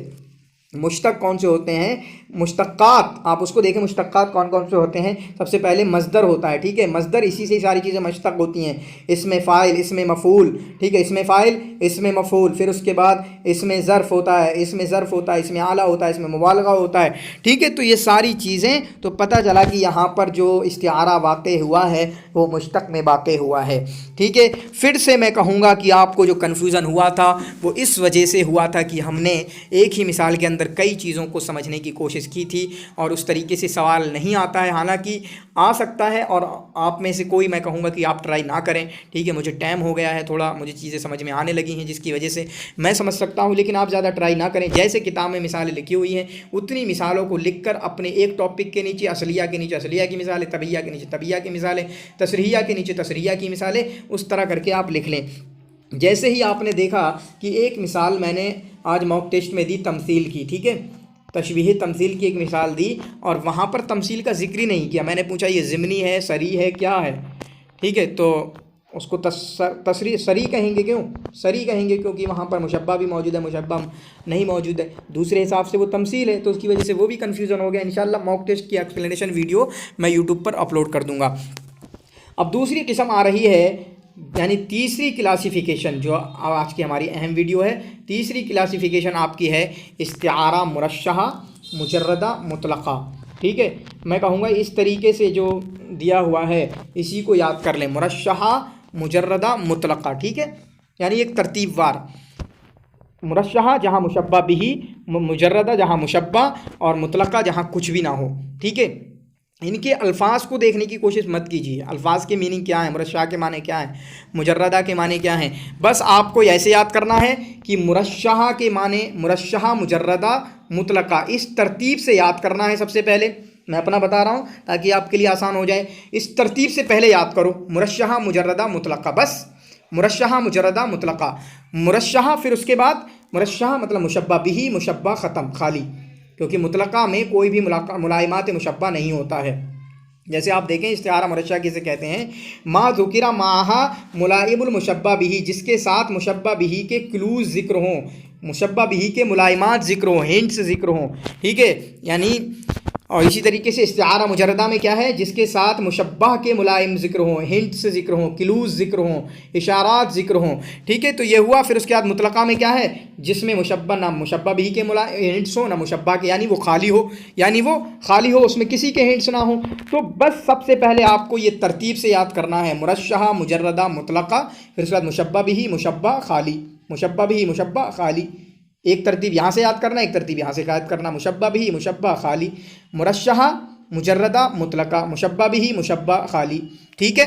مشتق کون سے ہوتے ہیں؟ مشتقات آپ اس کو دیکھیں، مشتقات کون کون سے ہوتے ہیں؟ سب سے پہلے مصدر ہوتا ہے، ٹھیک ہے، مصدر، اسی سے ساری چیزیں مشتق ہوتی ہیں۔ اسم فاعل، اسم مفعول، ٹھیک ہے، اسم فاعل، اسم مفعول، پھر اس کے بعد اسم ظرف ہوتا ہے، اسم ظرف ہوتا ہے، اسم اعلیٰ ہوتا ہے، اسم مبالغہ ہوتا ہے، ٹھیک ہے۔ تو یہ ساری چیزیں، تو پتہ چلا کہ یہاں پر جو استعارہ واقع ہوا ہے وہ مشتق میں واقع ہوا ہے، ٹھیک ہے۔ پھر سے میں کہوں گا کہ آپ کو جو کنفیوژن ہوا تھا وہ اس وجہ سے ہوا تھا کہ ہم نے ایک ہی مثال کے اندر کئی چیزوں کو سمجھنے کی کوشش کی تھی، اور اس طریقے سے سوال نہیں آتا ہے، حالانکہ آ سکتا ہے، اور آپ میں سے کوئی، میں کہوں گا کہ آپ ٹرائی نہ کریں، ٹھیک ہے۔ مجھے ٹائم ہو گیا ہے تھوڑا، مجھے چیزیں سمجھ میں آنے لگی ہیں جس کی وجہ سے میں سمجھ سکتا ہوں، لیکن آپ زیادہ ٹرائی نہ کریں۔ جیسے کتاب میں مثالیں لکھی ہوئی ہیں اتنی مثالوں کو لکھ کر اپنے ایک ٹاپک کے نیچے اصلیہ کے نیچے اصلیہ کی مثالیں، طبیعہ کے نیچے طبیعہ کی مثالیں، تصریحیہ کے نیچے تصریحیہ کی مثالیں، اس طرح کر کے آپ لکھ لیں۔ جیسے ہی آپ نے دیکھا کہ ایک مثال میں نے آج موک ٹیسٹ میں دی تمثیل کی، ٹھیک ہے، تشبیہ تمثیل کی ایک مثال دی، اور وہاں پر تمثیل کا ذکر ہی نہیں کیا، میں نے پوچھا یہ ضمنی ہے، صریح ہے، کیا ہے، ٹھیک ہے، تو اس کو صریح کہیں گے، کیوں صریح کہیں گے؟ کیونکہ وہاں پر مشبہ بھی موجود ہے، مشبہ نہیں موجود ہے، دوسرے حساب سے وہ تمثیل ہے، تو اس کی وجہ سے وہ بھی کنفیوژن ہو گیا۔ انشاءاللہ موک ٹیسٹ کی ایکسپلینیشن ویڈیو میں یوٹیوب پر اپلوڈ کر دوں گا۔ اب دوسری قسم آ رہی ہے، یعنی تیسری کلاسیفیکیشن جو آج کی ہماری اہم ویڈیو ہے، تیسری کلاسیفیکیشن آپ کی ہے استعارہ مرشحہ، مجردہ، مطلقہ، ٹھیک ہے۔ میں کہوں گا اس طریقے سے جو دیا ہوا ہے اسی کو یاد کر لیں، مرشحہ، مجردہ، مطلقہ، ٹھیک ہے، یعنی ایک ترتیب وار، مرشحہ جہاں مشبہ بھی، مجردہ جہاں مشبہ، اور مطلقہ جہاں کچھ بھی نہ ہو، ٹھیک ہے۔ ان کے الفاظ کو دیکھنے کی کوشش مت کیجیے، الفاظ کے میننگ کیا ہیں، مرشحہ کے معنی کیا ہیں، مجردہ کے معنی کیا ہیں، بس آپ کو ایسے یاد کرنا ہے کہ مرشحہ کے معنی، مرشحہ، مجردہ، مطلقہ، اس ترتیب سے یاد کرنا ہے۔ سب سے پہلے میں اپنا بتا رہا ہوں تاکہ آپ کے لیے آسان ہو جائے، اس ترتیب سے پہلے یاد کرو، مرشحہ، مجردہ، مطلقہ، بس مرشحہ، مجردہ، مطلقہ، مرشحہ، پھر اس کے بعد مرشحہ مطلب مشبہ بھی، مشبہ، ختم، خالی، کیونکہ مطلقہ میں کوئی بھی ملائمات مشبہ نہیں ہوتا ہے۔ جیسے آپ دیکھیں استعارہ مرشحہ کسے کہتے ہیں؟ ما ذکر معہا ملائم المشبہ بھی، جس کے ساتھ مشبہ بھی کے کلوز ذکر ہوں، مشبہ بھی کے ملائمات ذکر ہوں، ہنٹس ذکر ہوں، ٹھیک ہے، یعنی اور اسی طریقے سے استعارہ مجردہ میں کیا ہے؟ جس کے ساتھ مشبہ کے ملائم ذکر ہوں، ہنٹس ذکر ہوں، کلوز ذکر ہوں، اشارات ذکر ہوں، ٹھیک ہے، تو یہ ہوا۔ پھر اس کے بعد مطلقہ میں کیا ہے؟ جس میں مشبہ نہ مشبہ بھی کے ہنٹس ہوں نہ مشبہ کے، یعنی وہ خالی ہو، یعنی وہ خالی ہو، اس میں کسی کے ہنٹس نہ ہوں۔ تو بس سب سے پہلے آپ کو یہ ترتیب سے یاد کرنا ہے، مرشحہ، مجردہ، مطلقہ، پھر اس کے بعد مشبہ بھی، مشبہ، خالی، مشبہ بھی، مشبہ، خالی، ایک ترتیب یہاں سے یاد کرنا، ایک ترتیب یہاں سے یاد کرنا، مشبہ بھی، مشبہ، خالی، مرشحہ، مجردہ، مطلقہ، مشبہ بھی، مشبہ، خالی، ٹھیک ہے۔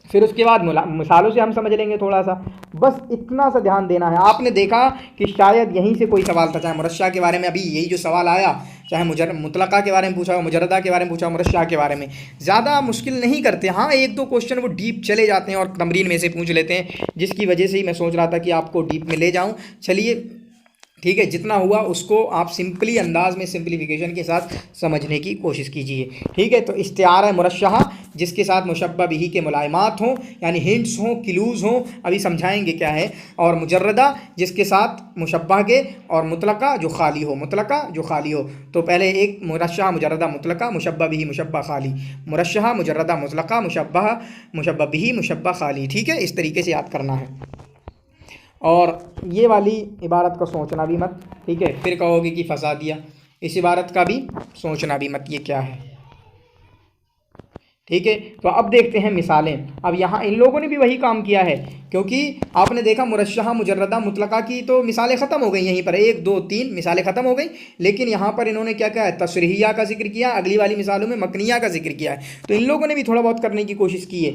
پھر اس کے بعد مثالوں سے ہم سمجھ لیں گے تھوڑا سا، بس اتنا سا دھیان دینا ہے۔ آپ نے دیکھا کہ شاید یہیں سے کوئی سوال تھا، چاہے مرشحہ کے بارے میں ابھی یہی جو سوال آیا، چاہے مطلقہ کے بارے میں پوچھا ہو، مجردہ کے بارے میں پوچھا ہو، مرشحہ کے بارے میں، زیادہ مشکل نہیں کرتے، ہاں ایک دو کوشچن وہ ڈیپ چلے جاتے ہیں اور تمرین میں سے پوچھ لیتے ہیں، جس کی وجہ سے ہی میں سوچ رہا تھا کہ آپ کو ڈیپ میں لے جاؤں۔ چلیے ठीक है, जितना हुआ उसको आप सिंपली अंदाज में सिंप्लीफिकेशन के साथ समझने की कोशिश कीजिए। ठीक है, तो इस्तिआरा मुरश्शहा जिसके साथ मुशब्बह बिही के मुलायमात हों, यानी हिंट्स हों, क्लूज़ हों, अभी समझाएंगे क्या है, और मुजर्रदा जिसके साथ मुशब्बह के, और मुतलका जो खाली हो, मुतलका जो खाली हो। तो पहले एक मुरश्शहा मुजर्रदा मुतलका मुशब्बह बिही मुशब्बह खाली, मुरश्शहा मुजर्रदा मुतलका मुशब्बह बिही मुशब्बह खाली। ठीक है, इस तरीके से याद करना है। और ये वाली इबारत को सोचना भी मत, ठीक है, फिर कहोगे कि फंसा दिया। इस इबारत का भी सोचना भी मत, ये क्या है। ठीक है, तो अब देखते हैं मिसालें। अब यहाँ इन लोगों ने भी वही काम किया है, क्योंकि आपने देखा मुरश्शहा मुजर्रदा मुतलका की तो मिसालें ख़त्म हो गई, यहीं पर 1 2 3 मिसालें ख़त्म हो गई। लेकिन यहाँ पर इन्होंने क्या किया है, तशरीहिया का जिक्र किया, अगली वाली मिसालों में मकनिया का जिक्र किया है। तो इन लोगों ने भी थोड़ा बहुत करने की कोशिश की है,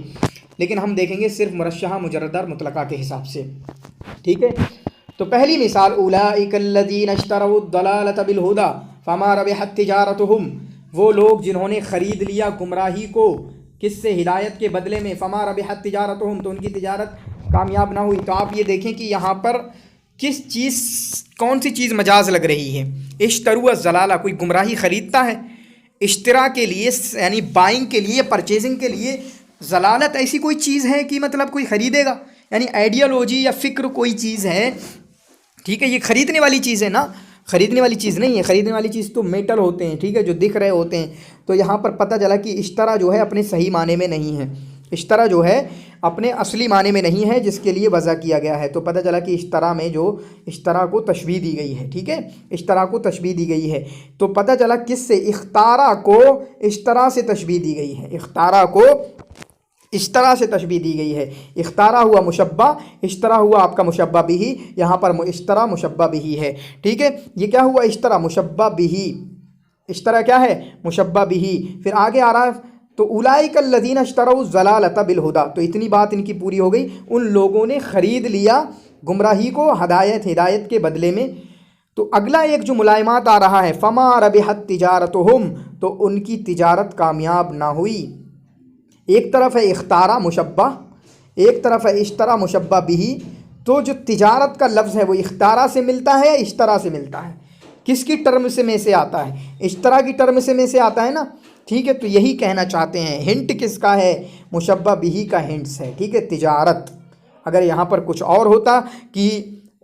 लेकिन हम देखेंगे सिर्फ मुरश्शहा मुजर्रदा मुतलका के हिसाब से। ठीक है, तो पहली मिसाल, उलाइकल्लज़ीना इश्तरौद्दलालता बिलहुदा फमा रबिहत तिजारतुहुम, वो लोग जिन्होंने ख़रीद लिया गुमराही को किससे, हिदायत के बदले में, फमा रबिहत तिजारतुहुम, तो उनकी तिजारत कामयाब ना हुई। तो आप ये देखें कि यहाँ पर किस चीज़, कौन सी चीज़ मजाज लग रही है। इश्तरू ज़लाला, कोई गुमराही ख़रीदता है, इश्तरा के लिए यानी बाइंग के लिए, परचेजिंग के लिए। ज़लालत ऐसी कोई चीज़ है कि मतलब कोई ख़रीदेगा, यानी आइडियोलॉजी या फ़िक्र कोई चीज़ है। ठीक है, ये ख़रीदने वाली चीज़ है ना, ख़रीदने वाली चीज़ नहीं है। ख़रीदने वाली चीज़ तो मेटल होते हैं, ठीक है, जो दिख रहे होते हैं। तो यहाँ पर पता चला कि इश्तरा जो है अपने सही माने में नहीं है, इश्तरा जो है अपने असली माने में नहीं है, जिसके लिए वज़ा किया गया है। तो पता चला कि इश्तरा में जो इश्तरा को तशबीह दी गई है, ठीक है, इश्तरा को तशबीह दी गई है। तो पता चला किससे, इख्तारा को इश्तरा से तशबीह दी गई है, इख्तारा को इश्तरा से तशबीह दी गई है। इख्तारा हुआ मुशब्बा, इश्तरा हुआ आपका मुशब्बा बिही, यहाँ पर इश्तरा मुशब्बा बिही है। ठीक है, ये क्या हुआ, इश्तरा मुशब्बा बिही, इश्तरा क्या है, मुशब्बा बिही। फिर आगे आ रहा है, तो उलाइकल्लज़ीना इश्तरौ ज़लालता बिलहुदा, तो इतनी बात इनकी पूरी हो गई, उन लोगों ने ख़रीद लिया गुमराही को हिदायत के बदले में। तो अगला एक जो मुलायमात आ रहा है, फमा रबिहत तिजारतुहुम, तो उनकी तिजारत कामयाब ना हुई। एक तरफ है इख्तारा मुशब्बा, एक तरफ है इश्तरा मुशब्बा बिही। तो जो तिजारत का लफ्ज़ है वो इख्तारा से मिलता है या इश्तरा से मिलता है, किसकी टर्म से में से आता है, इश्तरा की टर्म से में से आता है ना। ठीक है, तो यही कहना चाहते हैं, हिंट किसका है, मुशब्बा बिही का हिंट्स है। ठीक है, तिजारत। अगर यहाँ पर कुछ और होता कि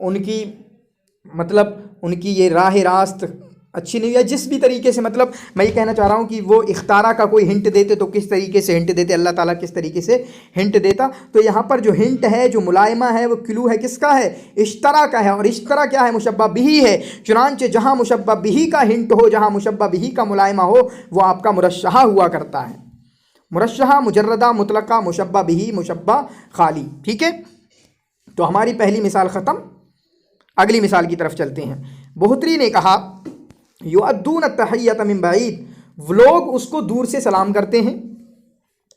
उनकी मतलब उनकी ये राह रास्त अच्छी नहीं है, जिस भी तरीके से, मतलब मैं ये कहना चाह रहा हूँ कि वो इख्तारा का कोई हिंट देते तो किस तरीके से हिंट देते, अल्लाह ताला किस तरीके से हिंट देता। तो यहाँ पर जो हिंट है, जो मुलायमा है, वो क्लू है किसका है, इश्तरा का है। और इश्तरा क्या है, मुशब्बा बिही है। चुनांचे जहाँ मुशब्बा बिही का हिंट हो, जहाँ मुशब्बा बिही का मुलायमा हो, वो आपका मुरश्शहा हुआ करता है। मुरश्शहा मुजर्रदा मुतलका मुशब्बा बिही मुशब्बा खाली। ठीक है, तो हमारी पहली मिसाल ख़त्म, अगली मिसाल की तरफ चलते हैं। बुहतरी ने कहा, युअद्दून तहियत मिन बईद, लोग उसको दूर से सलाम करते हैं।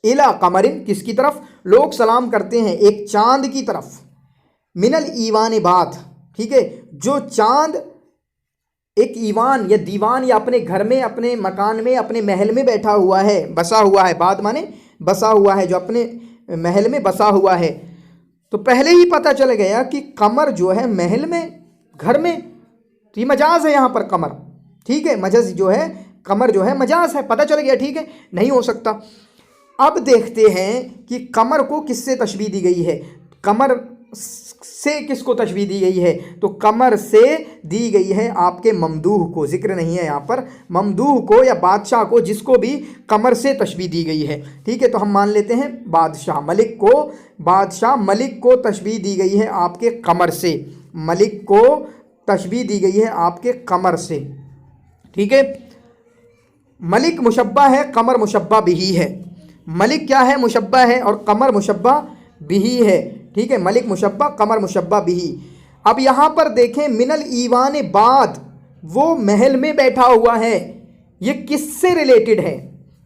इला कमरिन, किसकी तरफ, लोग सलाम करते हैं एक चांद की तरफ। मिनल ईवान बाद, ठीक है, जो चांद एक ईवान या दीवान या अपने घर में, अपने मकान में, अपने महल में बैठा हुआ है, बसा हुआ है। बाद माने बसा हुआ है, जो अपने महल में बसा हुआ है। तो पहले ही पता चल गया कि कमर जो है महल में, घर में, तो ये मजाज है यहाँ पर कमर। ठीक है, मजज जो है, कमर जो है मजाज है, पता चल गया। ठीक है, नहीं हो सकता। अब देखते हैं कि कमर को किससे तशबीह दी गई है, कमर से किसको तशबीह दी गई है। तो कमर से दी गई है आपके ममदूह को, जिक्र नहीं है यहाँ पर, ममदूह को या बादशाह को, जिसको भी कमर से तशबीह दी गई है। ठीक है, तो हम मान लेते हैं बादशाह, मलिक को, बादशाह मलिक को तशबीह दी गई है आपके कमर से, मलिक को तशबीह दी गई है आपके कमर से। ठीक है, मलिक मुशब्बा है, कमर मुशब्बा बिही है। मलिक क्या है, मुशब्बा है, और कमर मुशब्बा बिही है। ठीक है, मलिक मुशब्बा, कमर मुशब्बा बिही। अब यहाँ पर देखें, मिनल ईवान बाद, वो महल में बैठा हुआ है, ये किससे रिलेटेड है,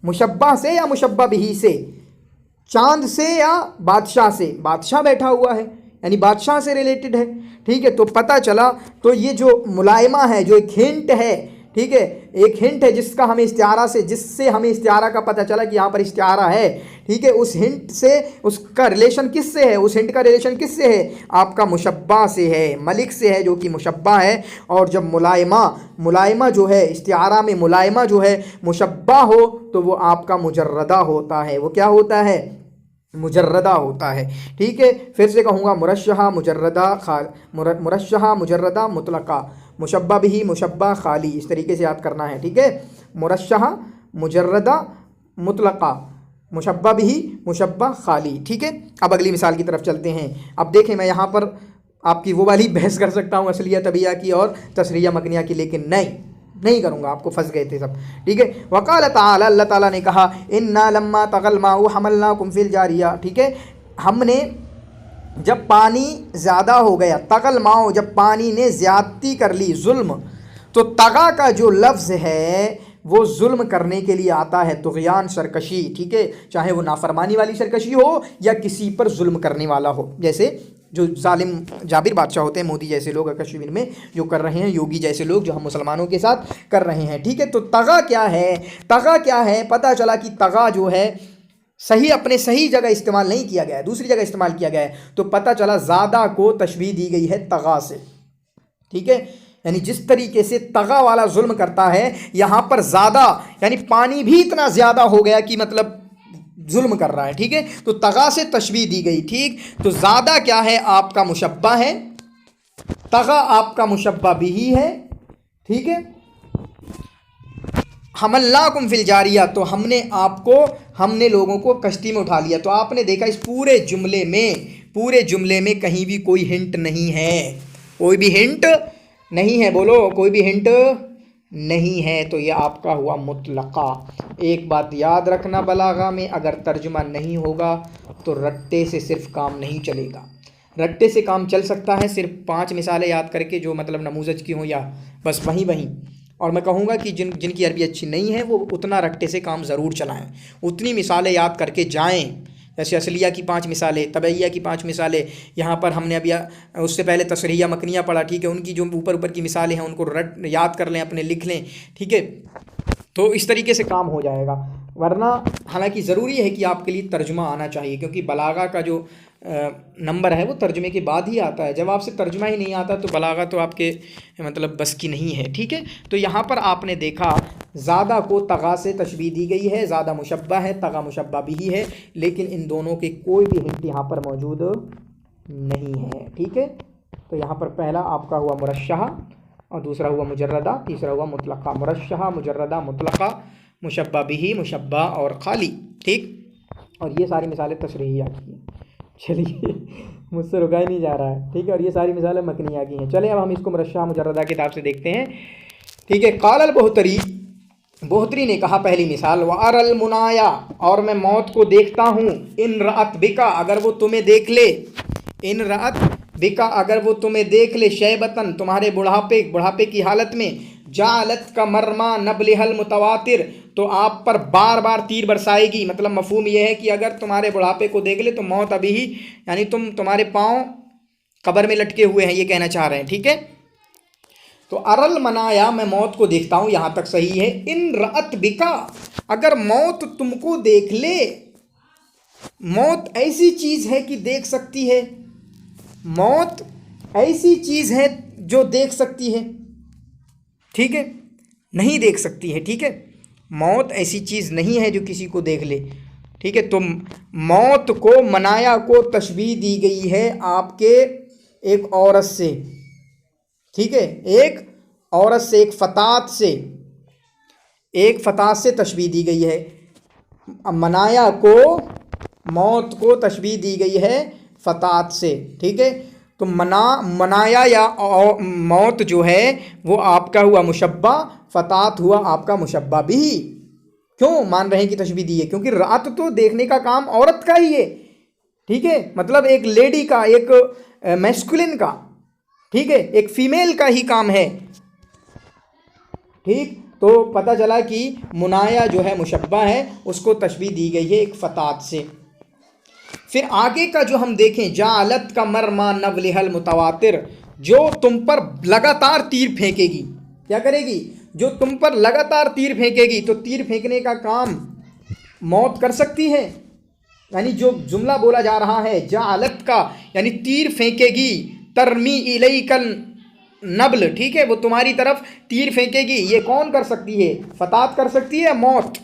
मुशब्बा से या मुशब्बा बिही से, चांद से या बादशाह से। बादशाह बैठा हुआ है, यानी बादशाह से रिलेटेड है। ठीक है, तो पता चला, तो ये जो मुलायमा है, जो एक हिंट है, ठीक है, ایک ہنٹ ہے जिसका हमें इस्तिआरा से, जिससे हमें इस्तिआरा का पता चला कि यहाँ पर इस्तिआरा है, ठीक है। उस हिंट से उसका रिलेशन किससे है, उस हिंट का रिलेशन किससे है, आपका मुशब्बा से है, मलिक से है जो कि मुशब्बा है। और जब मुलायमा जो है, इस्तिआरा में मुलायमा जो है मुशब्बा हो तो वो आपका मुजर्रदा होता है। वो क्या होता है, मुजर्रदा होता है, ठीक है। फिर से कहूँगा, मुरश्शहा मुजर्रदा मुतलका, मुशब्बा बिही मुशब्बा खाली, इस तरीके से याद करना है, ठीक है। मुरश्शहा मुजर्रदा मुतलका, मुशब्बा बिही मुशब्बा खाली, ठीक है। अब अगली मिसाल की तरफ चलते हैं। अब देखें, मैं यहाँ पर आपकी वो वाली बहस कर सकता हूँ असलिया तबिया की और तसरिया मकनिया की, लेकिन नहीं करूँगा, आपको फंस गए थे सब, ठीक है। वक़ाल ताला, अल्लाह ताला ने कहा, इन्ना लम्मा तगल माउ हमलनाकुम फिल जारिया, ठीक है। हमने जब पानी ज़्यादा हो गया, तगल माओ जब पानी ने ज़्यादती कर ली, जुल्म, तो तगा का जो लफ्ज़ है वो जुल्म करने के लिए आता है, तुग़यान सरकशी, ठीक है। चाहे वो नाफरमानी वाली सरकशी हो या किसी पर जुल्म करने वाला हो, जैसे जो जालिम जाबिर बादशाह होते हैं, मोदी जैसे लोग कश्मीर में जो कर रहे हैं, योगी जैसे लोग जो हम मुसलमानों के साथ कर रहे हैं, ठीक है। तो तगा क्या है, पता चला कि तगा जो है सही अपने सही जगह इस्तेमाल नहीं किया गया है, दूसरी जगह इस्तेमाल किया गया है। तो पता चला ज़्यादा को तशबीह दी गई है तगा से, ठीक है। यानी जिस तरीके से तगा वाला जुल्म करता है, यहाँ पर ज़्यादा यानी पानी भी इतना ज़्यादा हो गया कि मतलब जुल्म कर रहा है, ठीक है। तो तगा से तशबीह दी गई, ठीक। तो ज़्यादा क्या है, आपका मुशब्बा है, तगा आपका मुशब्बा बिही है, ठीक है। हमलनाकुम फिल जारिया, तो हमने लोगों को कश्ती में उठा लिया। तो आपने देखा इस पूरे जुमले में कहीं भी कोई हिंट नहीं है, कोई भी हिंट नहीं है, बोलो कोई भी हिंट नहीं है। तो ये आपका हुआ मुतलका। एक बात याद रखना, बलागा में अगर तर्जुमा नहीं होगा तो रट्टे से सिर्फ काम नहीं चलेगा। रट्टे से काम चल सकता है सिर्फ 5 मिसालें याद करके जो मतलब नमूज़ज की हों, या बस वहीं। और मैं कहूँगा कि जिनकी अरबी अच्छी नहीं है वो उतना रट्टे से काम ज़रूर चलाएं, उतनी मिसालें याद करके जाएं। जैसे असलिया की 5 मिसालें, तबैया की 5 मिसालें, यहाँ पर हमने अभी उससे पहले तसरिया मकनिया पढ़ा, ठीक है। उनकी जो ऊपर की मिसालें हैं उनको याद कर लें, अपने लिख लें, ठीक है। तो इस तरीके से काम हो जाएगा। वरना हालांकि ज़रूरी है कि आपके लिए तर्जुमा आना चाहिए, क्योंकि बलागा का जो नंबर है वो तर्जुमे के बाद ही आता है। जब आपसे तर्जुमा ही नहीं आता तो बलागा तो आपके मतलब बस की नहीं है, ठीक है। तो यहाँ पर आपने देखा ज़्यादा को तगा से तशबीह दी गई है, ज़्यादा मुशब्बा है, तगा मुशब्बा भी है, लेकिन इन दोनों के कोई भी हिंट यहाँ पर मौजूद नहीं है, ठीक है। तो यहाँ पर पहला आपका हुआ मुरश्शहा और दूसरा हुआ मुजर्रदा, तीसरा हुआ मुतलका। मुरश्शहा, मुजर्रदा, मुतलका, मुशब्बा बिही, मुशब्बा और खाली, ठीक। और ये सारी मिसालें तशरीहिया की हैं। चलिए, मुझसे रुका ही नहीं जा रहा है, ठीक है। और ये सारी मिसालें मकनिया की हैं। चलिए अब हम इसको मुरश्शहा मुजर्रदा किताब से देखते हैं, ठीक है। कालल बोहतरी ने कहा पहली मिसाल, वारल मुनाया, और मैं मौत को देखता हूँ, इन रअत बिका, अगर वो तुम्हें देख ले, इन रअत बिका, अगर वो तुम्हें देख ले, शैबतन, तुम्हारे बुढ़ापे की हालत में, जालत का मरमा नबलिहल मुतवातिर, तो आप पर बार बार तीर बरसाएगी। मतलब मफहूम यह है कि अगर तुम्हारे बुढ़ापे को देख ले तो मौत अभी ही, यानी तुम्हारे पाँव कब्र में लटके हुए हैं, ये कहना चाह रहे हैं, ठीक है। तो अरल मनाया, मैं मौत को देखता हूँ, यहाँ तक सही है। इन रअत बिका, अगर मौत तुमको देख ले, मौत ऐसी चीज़ है कि देख सकती है, मौत ऐसी चीज़ है जो देख सकती है, ठीक है, नहीं देख सकती है, ठीक है। मौत ऐसी चीज़ नहीं है जो किसी को देख ले, ठीक है। तो मौत को, मनाया को तशबीह दी गई है आपके एक औरत से, ठीक है, एक औरत से, एक फतात से तशबीह दी गई है। मनाया को, मौत को तशबीह दी गई है फतात से, ठीक है। तो मनाया या मौत जो है वो आपका हुआ मुशब्बा, फतात हुआ आपका मुशब्बा भी। क्यों मान रहे हैं कि तशबीह दी है? क्योंकि रात तो देखने का काम औरत का ही है, ठीक है, मतलब एक लेडी का, एक मैस्कुलिन का, ठीक है, एक फीमेल का ही काम है, ठीक। तो पता चला कि मुनाया जो है मुशब्बा है, उसको तशबीह दी गई है एक फतात से। फिर आगे का जो हम देखें, जालत का मरमा नवलिहल मुतवातिर, जो तुम पर लगातार तीर फेंकेगी, کیا کرے گی؟ جو تم پر لگاتار تیر پھینکے گی، تو تیر پھینکنے کا کام موت کر سکتی ہے؟ یعنی جو جملہ بولا جا رہا ہے جعلت کا، یعنی تیر پھینکے گی، ترمی الیک النبل، ٹھیک ہے، وہ تمہاری طرف تیر پھینکے گی، یہ کون کر سکتی ہے؟ فتات کر سکتی ہے یا موت؟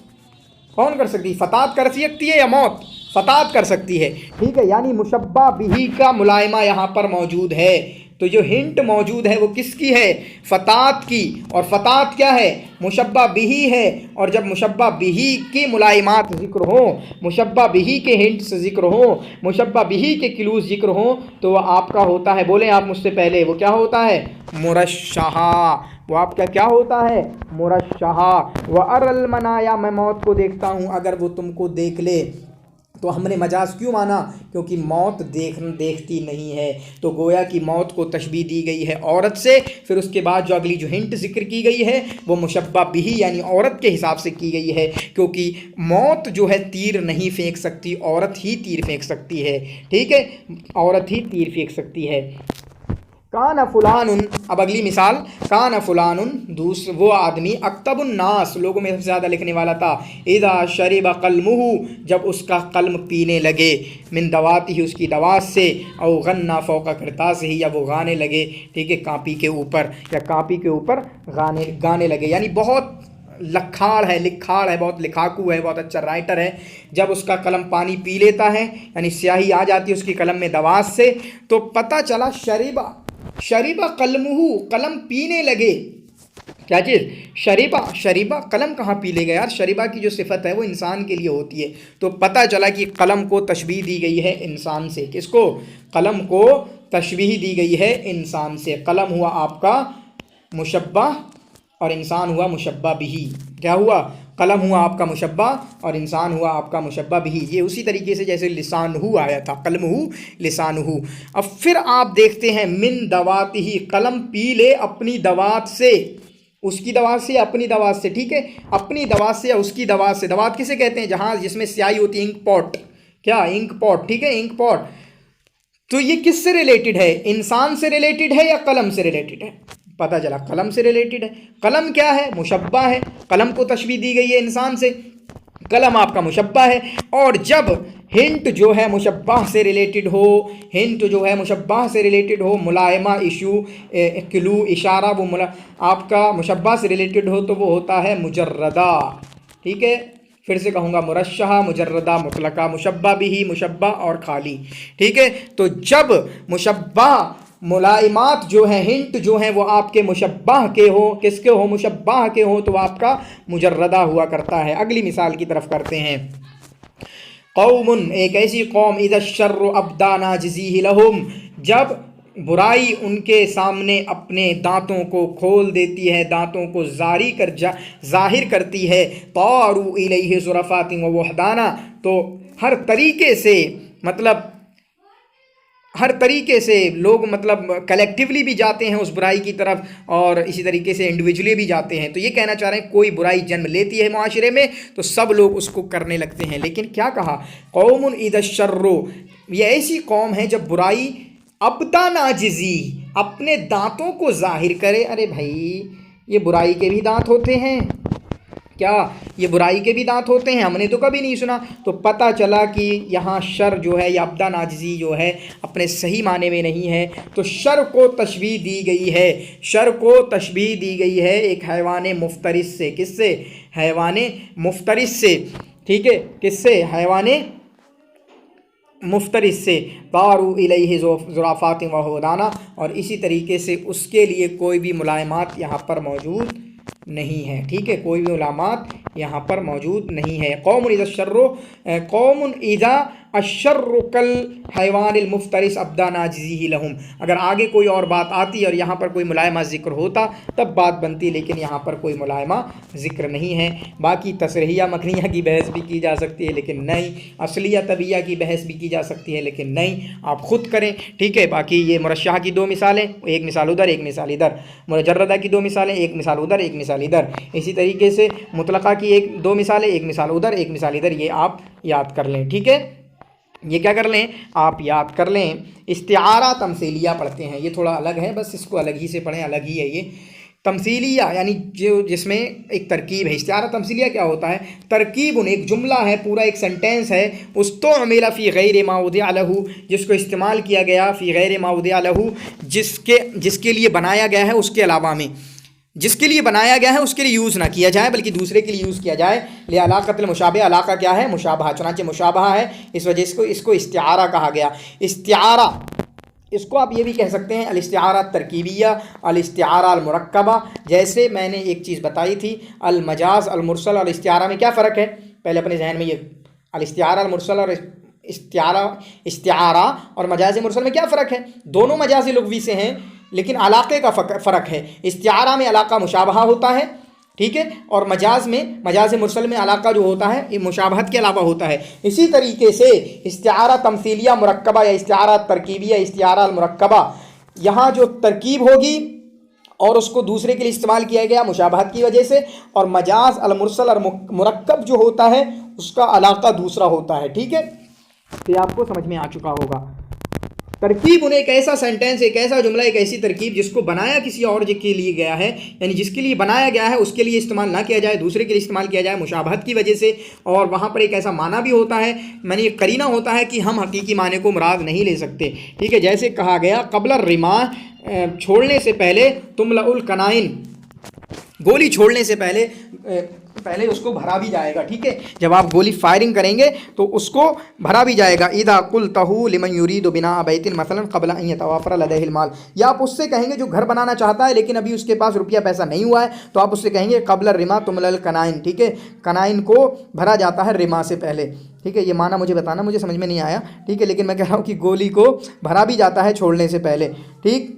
کون کر سکتی ہے؟ فتات کر سکتی ہے یا موت؟ فتات کر سکتی ہے، ٹھیک ہے، یعنی مشبہ بہی کا ملائمہ یہاں پر موجود ہے۔ تو جو ہنٹ موجود ہے وہ کس کی ہے؟ فتات کی، اور فتات کیا ہے؟ مشبہ بہی ہے، اور جب مشبہ بہی کی ملائمات ذکر ہوں، مشبہ بہی کے ہنٹس ذکر ہوں، مشبہ بہی کے کلوز ذکر ہوں، تو وہ آپ کا ہوتا ہے، بولیں آپ مجھ سے پہلے، وہ کیا ہوتا ہے؟ مرشحہ۔ وہ آپ کا کیا ہوتا ہے؟ مرشحہ۔ وَأَرَى الْمَنَايَا، میں موت کو دیکھتا ہوں اگر وہ تم کو دیکھ لے۔ تو ہم نے مجاز کیوں مانا؟ کیونکہ موت دیکھتی نہیں ہے، تو گویا کہ موت کو تشبیہ دی گئی ہے عورت سے۔ پھر اس کے بعد جو اگلی جو ہنٹ ذکر کی گئی ہے وہ مشبہ بہی یعنی عورت کے حساب سے کی گئی ہے، کیونکہ موت جو ہے تیر نہیں پھینک سکتی، عورت ہی تیر پھینک سکتی ہے، ٹھیک ہے، عورت ہی تیر پھینک سکتی ہے۔ کان فلان، اب اگلی مثال، کان فلان، وہ آدمی، اکتب الناس، لوگوں میں سب سے زیادہ لکھنے والا تھا، اذا شرب قلمہ، جب اس کا قلم پینے لگے، من دواتی، اس کی دوات سے، او غنا فوق کرتاس ہی، یا وہ گانے لگے، ٹھیک ہے، کاپی کے اوپر، یا کاپی کے اوپر گانے لگے، یعنی بہت لکھاڑ ہے، بہت لکھاکو ہے، بہت اچھا رائٹر ہے، جب اس کا قلم پانی پی لیتا ہے، یعنی سیاہی آ جاتی ہے اس کی قلم میں دوات سے، تو پتہ چلا شریبہ قلمہ، قلم پینے لگے، کیا چیز؟ شریبہ قلم کہاں پی لے گا یار؟ شریبہ کی جو صفت ہے وہ انسان کے لیے ہوتی ہے، تو پتہ چلا کہ قلم کو تشبیہ دی گئی ہے انسان سے۔ کس کو؟ قلم کو تشبیہ دی گئی ہے انسان سے۔ قلم ہوا آپ کا مشبہ اور انسان ہوا مشبہ بہی۔ کیا ہوا؟ قلم ہوا آپ کا مشبہ اور انسان ہوا آپ کا مشبہ بہی۔ یہ اسی طریقے سے جیسے لسانہ آیا تھا، قلمہ لسانہ۔ اب پھر آپ دیکھتے ہیں من دواتہ، قلم پی لے اپنی دوات سے، اس کی دوات سے یا اپنی دوات سے، ٹھیک ہے، اپنی دوات سے یا اس کی دوات سے۔ دوات کسے کہتے ہیں؟ جہاں جس میں سیاہی ہوتی ہے، انک پاٹ، کیا؟ انک پاٹ، ٹھیک ہے، انک پاٹ۔ تو یہ کس سے ریلیٹڈ ہے؟ انسان سے ریلیٹڈ ہے یا قلم سے ریلیٹڈ ہے؟ پتہ چلا قلم سے ریلیٹڈ ہے۔ قلم کیا ہے؟ مشبہ ہے، قلم کو تشبیہ دی گئی ہے انسان سے، قلم آپ کا مشبہ ہے، اور جب ہنٹ جو ہے مشبہ سے ریلیٹڈ ہو، ہنٹ جو ہے مشبہ سے ریلیٹڈ ہو، ملائمہ، ایشو، کلو، اشارہ، وہ آپ کا مشبہ سے ریلیٹڈ ہو، تو وہ ہوتا ہے مجردہ، ٹھیک ہے، پھر سے کہوں گا، مرشحہ، مجردہ، مطلقہ، مشبہ بھی، مشبہ اور خالی، ٹھیک ہے۔ تو جب مشبہ ملائمات جو ہیں، ہنٹ جو ہیں، وہ آپ کے مشبہ کے ہوں، کس کے ہوں؟ مشبہ کے ہوں، تو وہ آپ کا مجردہ ہوا کرتا ہے۔ اگلی مثال کی طرف کرتے ہیں۔ قوم، ایک ایسی قوم، اذا الشر ابدا ناجزیہ لہم، جب برائی ان کے سامنے اپنے دانتوں کو کھول دیتی ہے، دانتوں کو ظاہر کرتی ہے، طاروا الیہ زرفات ووحدانا، تو ہر طریقے سے، مطلب ہر طریقے سے لوگ مطلب کلیکٹیولی بھی جاتے ہیں اس برائی کی طرف، اور اسی طریقے سے انڈیویجولی بھی جاتے ہیں۔ تو یہ کہنا چاہ رہے ہیں کوئی برائی جنم لیتی ہے معاشرے میں تو سب لوگ اس کو کرنے لگتے ہیں، لیکن کیا کہا؟ قوم اذا الشر، یہ ایسی قوم ہے جب برائی ابدا ناجزی، اپنے دانتوں کو ظاہر کرے۔ ارے بھائی، یہ برائی کے بھی دانت ہوتے ہیں کیا؟ یہ برائی کے بھی دانت ہوتے ہیں؟ ہم نے تو کبھی نہیں سنا۔ تو پتہ چلا کہ یہاں شر جو ہے، یا ابدا ناجزی جو ہے، اپنے صحیح معنی میں نہیں ہے، تو شر کو تشبیہ دی گئی ہے، شر کو تشبیہ دی گئی ہے ایک حیوان مفترس سے۔ کس سے؟ حیوان مفترس سے، ٹھیک ہے، کس سے؟ حیوان مفترس سے، طاروا الیہ زرافات وحدانا، اور اسی طریقے سے اس کے لیے کوئی بھی ملائمات یہاں پر موجود نہیں ہے، ٹھیک ہے، کوئی بھی علامات یہاں پر موجود نہیں ہے۔ قوم اذا الشر، قوم اذا الشر کالحیوان المفترس ابدا ناجزیہ لہم، اگر آگے کوئی اور بات آتی اور یہاں پر کوئی ملائمہ ذکر ہوتا تب بات بنتی، لیکن یہاں پر کوئی ملائمہ ذکر نہیں ہے۔ باقی تصریحیہ مکنیہ کی بحث بھی کی جا سکتی ہے لیکن نہیں، اصلیہ طبیعہ کی بحث بھی کی جا سکتی ہے لیکن نہیں، آپ خود کریں، ٹھیک ہے۔ باقی یہ مرشحہ کی دو مثالیں، ایک مثال ادھر ایک مثال ادھر، مجردہ کی دو مثالیں، ایک مثال ادھر ایک مثال ادھر، اسی طریقے سے مطلقہ کی دو مثالیں، ایک مثال ادھر ایک مثال ادھر، یہ آپ یاد کر لیں، ٹھیک ہے، یہ کیا کر لیں؟ آپ یاد کر لیں۔ استعارہ تمثیلیہ پڑھتے ہیں، یہ تھوڑا الگ ہے، بس اس کو الگ ہی سے پڑھیں، الگ ہی ہے یہ۔ تمثیلیہ یعنی جو جس میں ایک ترکیب ہے. استعارہ تمثیلیہ کیا ہوتا ہے؟ ترکیب ایک جملہ ہے، پورا ایک سنٹینس ہے، استعمل فی غیر ما وضع لہ، جس کو استعمال کیا گیا فی غیر ما وضع لہ، جس کے لیے بنایا گیا ہے اس کے علاوہ میں، جس کے لیے بنایا گیا ہے اس کے لیے یوز نہ کیا جائے بلکہ دوسرے کے لیے یوز کیا جائے. لعلاقۃ المشابہ، علاقہ کیا ہے؟ مشابہہ، چنانچہ مشابہہ ہے، اس وجہ سے اس کو استعارہ کہا گیا. استعارہ، اس کو آپ یہ بھی کہہ سکتے ہیں الاستعارہ ترکیبیہ، الاستعارہ المرکبہ. جیسے میں نے ایک چیز بتائی تھی، المجاز المرسل اور استعارہ میں کیا فرق ہے؟ پہلے اپنے ذہن میں یہ الاستعارہ المرسل اور استعارہ اور مجاز مرسل میں کیا فرق ہے؟ دونوں مجازی لغوی سے ہیں لیکن علاقے کا فرق ہے. استعارہ میں علاقہ مشابہہ ہوتا ہے، ٹھیک ہے، اور مجاز مرسل میں علاقہ جو ہوتا ہے یہ مشابہت کے علاوہ ہوتا ہے. اسی طریقے سے استعارہ تمثیلیہ مرکبہ یا استعارہ ترکیبیہ، استعارہ المرکبہ، یہاں جو ترکیب ہوگی اور اس کو دوسرے کے لیے استعمال کیا گیا مشابہت کی وجہ سے، اور مجاز المرسل اور مرکب جو ہوتا ہے اس کا علاقہ دوسرا ہوتا ہے. ٹھیک ہے، تو یہ آپ کو سمجھ میں آ چکا ہوگا. ترکیب انہیں ایک ایسا سینٹینس، ایک ایسا جملہ، ایک ایسی ترکیب جس کو بنایا کسی اور کے لیے گیا ہے، یعنی جس کے لیے بنایا گیا ہے اس کے لیے استعمال نہ کیا جائے، دوسرے کے لیے استعمال کیا جائے مشابہت کی وجہ سے، اور وہاں پر ایک ایسا معنی بھی ہوتا ہے، یعنی ایک قرینہ ہوتا ہے کہ ہم حقیقی معنی کو مراد نہیں لے سکتے. ٹھیک ہے، جیسے کہا گیا قبل الرماح، چھوڑنے سے پہلے، تملأ القنائن، گولی چھوڑنے سے پہلے اس کو بھرا بھی جائے گا. ٹھیک ہے، جب آپ گولی فائرنگ کریں گے تو اس کو بھرا بھی جائے گا. اذا قلتہ لمن یرید بناء بیت مثلا قبل ان یتوافر لدیہ المال، یا آپ اس سے کہیں گے جو گھر بنانا چاہتا ہے لیکن ابھی اس کے پاس روپیہ پیسہ نہیں ہوا ہے، تو آپ اس سے کہیں گے قبل الرما تملأ القنائن. ٹھیک ہے، قنائن کو بھرا جاتا ہے رما سے پہلے. ٹھیک ہے، یہ معنی مجھے بتانا، مجھے سمجھ میں نہیں آیا. ٹھیک ہے، لیکن میں کہہ رہا ہوں کہ گولی کو بھرا بھی جاتا ہے چھوڑنے سے پہلے. ٹھیک،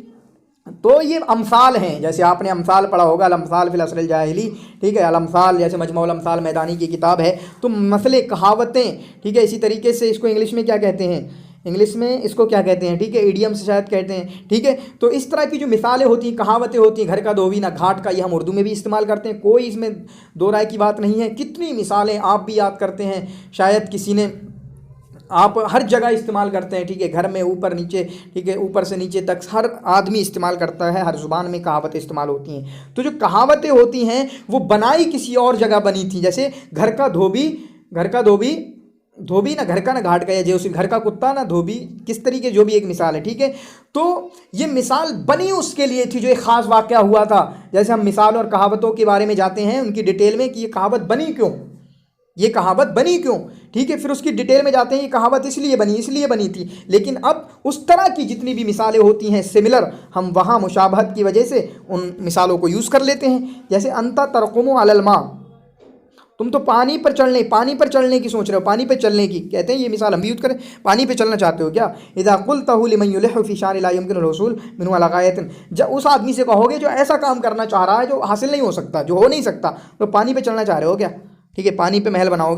تو یہ امثال ہیں، جیسے آپ نے امثال پڑھا ہوگا، الامثال فی العصر الجاہلی. ٹھیک ہے، الامثال جیسے مجموع الامثال میدانی کی کتاب ہے، تو مسئلے، کہاوتیں. ٹھیک ہے، اسی طریقے سے اس کو انگلش میں کیا کہتے ہیں؟ انگلش میں اس کو کیا کہتے ہیں؟ ٹھیک ہے، ایڈیم سے شاید کہتے ہیں. ٹھیک ہے، تو اس طرح کی جو مثالیں ہوتی ہیں، کہاوتیں ہوتی ہیں، گھر کا دھوبی نہ گھاٹ کا، یہ ہم اردو میں بھی استعمال کرتے ہیں، کوئی اس میں دو رائے کی بات نہیں ہے. کتنی مثالیں آپ بھی یاد کرتے ہیں، شاید کسی نے، آپ ہر جگہ استعمال کرتے ہیں. ٹھیک ہے، گھر میں اوپر نیچے، ٹھیک ہے، اوپر سے نیچے تک ہر آدمی استعمال کرتا ہے، ہر زبان میں کہاوتیں استعمال ہوتی ہیں. تو جو کہاوتیں ہوتی ہیں وہ بنائی کسی اور جگہ بنی تھی. جیسے گھر کا دھوبی نہ گھر کا نہ گھاٹ کا، یا جیسے گھر کا کتا نہ دھوبی، کس طریقے، جو بھی ایک مثال ہے. ٹھیک ہے، تو یہ مثال بنی اس کے لیے تھی جو ایک خاص واقعہ ہوا تھا. جیسے ہم مثال اور کہاوتوں کے بارے میں جاتے ہیں ان کی ڈیٹیل میں کہ یہ کہاوت بنی کیوں، یہ کہاوت بنی کیوں. ٹھیک ہے، پھر اس کی ڈیٹیل میں جاتے ہیں، یہ کہاوت اس لیے بنی تھی. لیکن اب اس طرح کی جتنی بھی مثالیں ہوتی ہیں سملر، ہم وہاں مشابہت کی وجہ سے ان مثالوں کو یوز کر لیتے ہیں. جیسے انت ترقم علی الماء، تم تو پانی پر چلنے کی سوچ رہے ہو، پانی پہ چلنے کی. کہتے ہیں یہ مثال ہم بھی یوز کریں، پانی پہ چلنا چاہتے ہو کیا؟ اذا قلتہ لمن یلح فی شان لا یمکن الحصول منه علی غایۃ، جب اس آدمی سے کہو گے جو ایسا کام کرنا چاہ رہا ہے جو حاصل نہیں ہو سکتا، جو ہو نہیں سکتا، تو پانی پہ چلنا چاہ رہے ہو کیا؟ ٹھیک ہے، پانی پہ محل بناؤ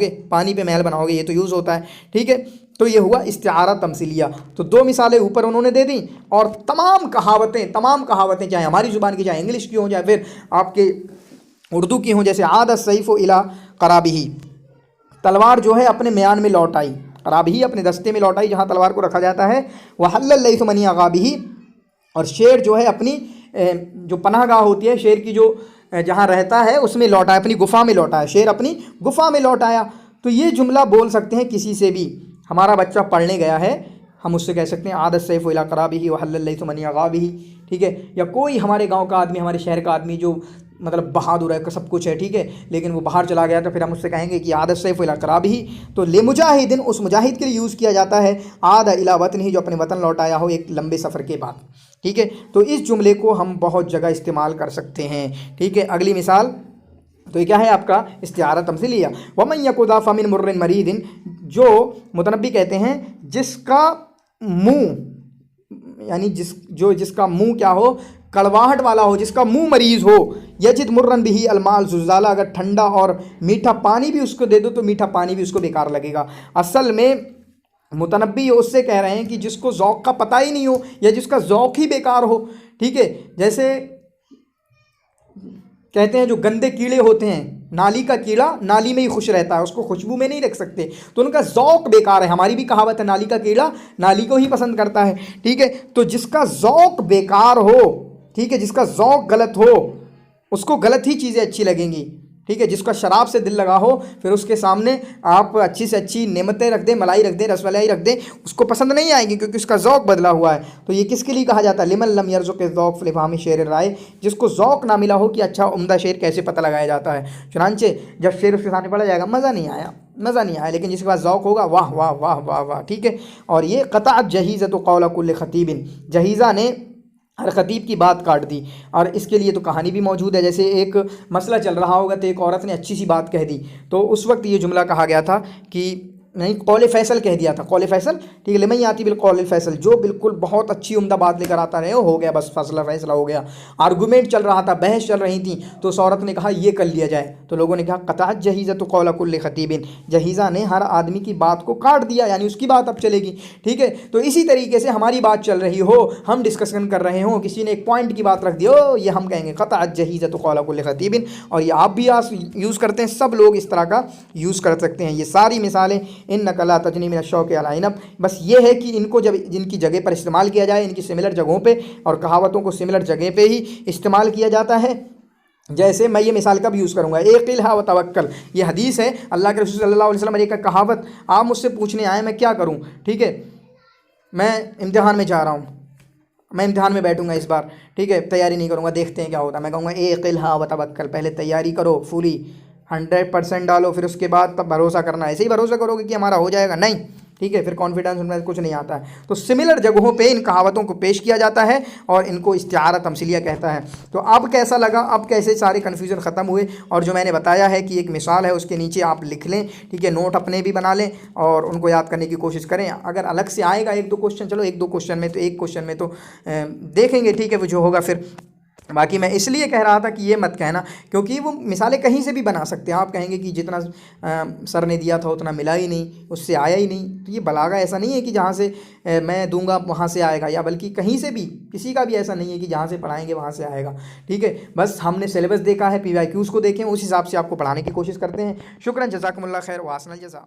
گے، یہ تو یوز ہوتا ہے. ٹھیک ہے، تو یہ ہوا استعارہ تمثیلیہ. تو دو مثالیں اوپر انہوں نے دے دیں، اور تمام کہاوتیں چاہے ہماری زبان کی، چاہے انگلش کی ہوں، چاہے پھر آپ کے اردو کی ہوں. جیسے عاد السیف الی قرابہ، تلوار جو ہے اپنے میان میں لوٹ آئی، قرابہ اپنے دستے میں لوٹ آئی جہاں تلوار کو رکھا جاتا ہے. وحل اللیث من عقابہ، اور شیر جو ہے اپنی جو پناہ گاہ ہوتی ہے، شیر کی جو جہاں رہتا ہے اس میں لوٹا ہے، اپنی گفا میں لوٹا ہے، شیر اپنی گفا میں لوٹ آیا. تو یہ جملہ بول سکتے ہیں کسی سے بھی. ہمارا بچہ پڑھنے گیا ہے، ہم اس سے کہہ سکتے ہیں عاد السیف الی قرابہ وحل اللیث من عقابہ. ٹھیک ہے، یا کوئی ہمارے گاؤں کا آدمی، ہمارے شہر کا آدمی جو مطلب بہادر ہے، سب کچھ ہے، ٹھیک ہے، لیکن وہ باہر چلا گیا، تو پھر ہم اس سے کہیں گے کہ عاد السیف الی قرابہ. تو لمجاہد، اس مجاہد کے لیے یوز کیا جاتا ہے. عاد الی وطنہ، جو اپنے وطن لوٹ آیا ہو ایک لمبے سفر کے بعد. ٹھیک ہے، تو اس جملے کو ہم بہت جگہ استعمال کر سکتے ہیں. ٹھیک ہے، اگلی مثال تو یہ کیا ہے آپ کا استعارہ تمثیلیہ. ومن یک ذا فم مر مرید، جو متنبی کہتے ہیں جس کا منہ، یعنی جس کا منہ کیا ہو، کڑواہٹ والا ہو، جس کا منہ مریض ہو. یجد مرن بہ الماء زلزالہ، اگر ٹھنڈا اور میٹھا پانی بھی اس کو دے دو تو میٹھا پانی بھی اس کو بیکار لگے گا. اصل میں متنبی اس سے کہہ رہے ہیں کہ جس کو ذوق کا پتہ ہی نہیں ہو، یا جس کا ذوق ہی بیکار ہو. ٹھیک ہے، جیسے کہتے ہیں جو گندے کیڑے ہوتے ہیں، نالی کا کیڑا نالی میں ہی خوش رہتا ہے، اس کو خوشبو میں نہیں رکھ سکتے، تو ان کا ذوق بیکار ہے. ہماری بھی کہاوت ہے، نالی کا کیڑا نالی کو ہی پسند کرتا ہے. ٹھیک ہے، تو جس کا ذوق بیکار ہو، ٹھیک ہے، جس کا ذوق غلط ہو، اس کو غلط ہی چیزیں اچھی لگیں گی، ٹھیک ہے. جس کا شراب سے دل لگا ہو پھر اس کے سامنے آپ اچھی سے اچھی نعمتیں رکھ دیں، ملائی رکھ دیں، رس ملائی رکھ دیں، اس کو پسند نہیں آئیں گی کیونکہ اس کا ذوق بدلا ہوا ہے. تو یہ کس کے لیے کہا جاتا ہے؟ لمن لم یرزق الذوق فلفہم شعر رائے، جس کو ذوق نہ ملا ہو کہ اچھا عمدہ شعر کیسے پتہ لگایا جاتا ہے. چنانچہ جب شعر اس کے سامنے پڑھا جائے گا مزہ نہیں آیا، لیکن جس کے پاس ذوق ہوگا واہ واہ واہ واہ واہ، ٹھیک ہے. اور یہ قطعت جہیزۃ قول کل خطیب، جہیزہ نے ہر خطیب کی بات کاٹ دی. اور اس کے لیے تو کہانی بھی موجود ہے. جیسے ایک مسئلہ چل رہا ہوگا تو ایک عورت نے اچھی سی بات کہہ دی، تو اس وقت یہ جملہ کہا گیا تھا کہ نہیں، قول فیصل کہہ دیا تھا، قول فیصل، ٹھیک ہے. لمن یاتی بالقول الفیصل، جو بالکل بہت اچھی عمدہ بات لے کر آتا رہے ہو گیا، بس فیصلہ ہو گیا. آرگومنٹ چل رہا تھا، بحث چل رہی تھیں، تو اس عورت نے کہا یہ کر لیا جائے. تو لوگوں نے کہا قطعت جہیزۃ قول کل خطیب، جہیزہ نے ہر آدمی کی بات کو کاٹ دیا، یعنی اس کی بات اب چلے گی، ٹھیک ہے. تو اسی طریقے سے ہماری بات چل رہی ہو، ہم ڈسکشن کر رہے ہوں، کسی نے ایک پوائنٹ کی بات رکھ دی ہو، یہ ہم کہیں گے قطعت جہیزۃ قول کل خطیب. اور یہ آپ بھی یوز کرتے ہیں، سب لوگ اس طرح کا یوز کر سکتے ہیں. یہ ساری مثالیں انک لا تجنی من الشوق علی عنب، بس یہ ہے کہ ان کو جب جن کی جگہ پر استعمال کیا جائے، ان کی سملر جگہوں پہ، اور کہاوتوں کو سملر جگہ پہ ہی استعمال کیا جاتا ہے. جیسے میں یہ مثال کب یوز کروں گا، اعقلھا وتوکل، یہ حدیث ہے اللہ کے رسول صلی اللہ علیہ وسلم، ایک کہاوت. آپ مجھ سے پوچھنے آئے میں کیا کروں، ٹھیک ہے، میں امتحان میں جا رہا ہوں، میں امتحان میں بیٹھوں گا اس بار، ٹھیک ہے، تیاری نہیں کروں گا، دیکھتے ہیں کیا ہوتا ہے. میں کہوں گا اعقلھا وتوکل، پہلے تیاری کرو، پوری 100% ڈالو، پھر اس کے بعد تب بھروسہ کرنا. ایسے ہی بھروسہ کرو گے کہ ہمارا ہو جائے گا؟ نہیں، ٹھیک ہے، پھر کانفیڈنس ان میں کچھ نہیں آتا ہے. تو سملر جگہوں پہ ان کہاوتوں کو پیش کیا جاتا ہے اور ان کو استعارہ تمثیلیہ کہتا ہے. تو اب کیسا لگا، اب کیسے سارے کنفیوژن ختم ہوئے؟ اور جو میں نے بتایا ہے کہ ایک مثال ہے، اس کے نیچے آپ لکھ لیں، ٹھیک ہے، نوٹ اپنے بھی بنا لیں اور ان کو یاد کرنے کی کوشش کریں. اگر الگ سے آئے گا ایک دو کوشچن، چلو ایک دو کوشچن میں تو دیکھیں گے، ٹھیک ہے، وہ جو ہوگا پھر. باقی میں اس لیے کہہ رہا تھا کہ یہ مت کہنا، کیونکہ وہ مثالیں کہیں سے بھی بنا سکتے ہیں. آپ کہیں گے کہ جتنا سر نے دیا تھا اتنا ملا ہی نہیں، اس سے آیا ہی نہیں. تو یہ بلاغہ ایسا نہیں ہے کہ جہاں سے میں دوں گا وہاں سے آئے گا، یا بلکہ کہیں سے بھی کسی کا بھی ایسا نہیں ہے کہ جہاں سے پڑھائیں گے وہاں سے آئے گا، ٹھیک ہے. بس ہم نے سلیبس دیکھا ہے، PYQs کو دیکھیں، اس حساب سے آپ کو پڑھانے کی کوشش کرتے ہیں. شکراً، جزاکم اللہ خیر، واحسن الجزا.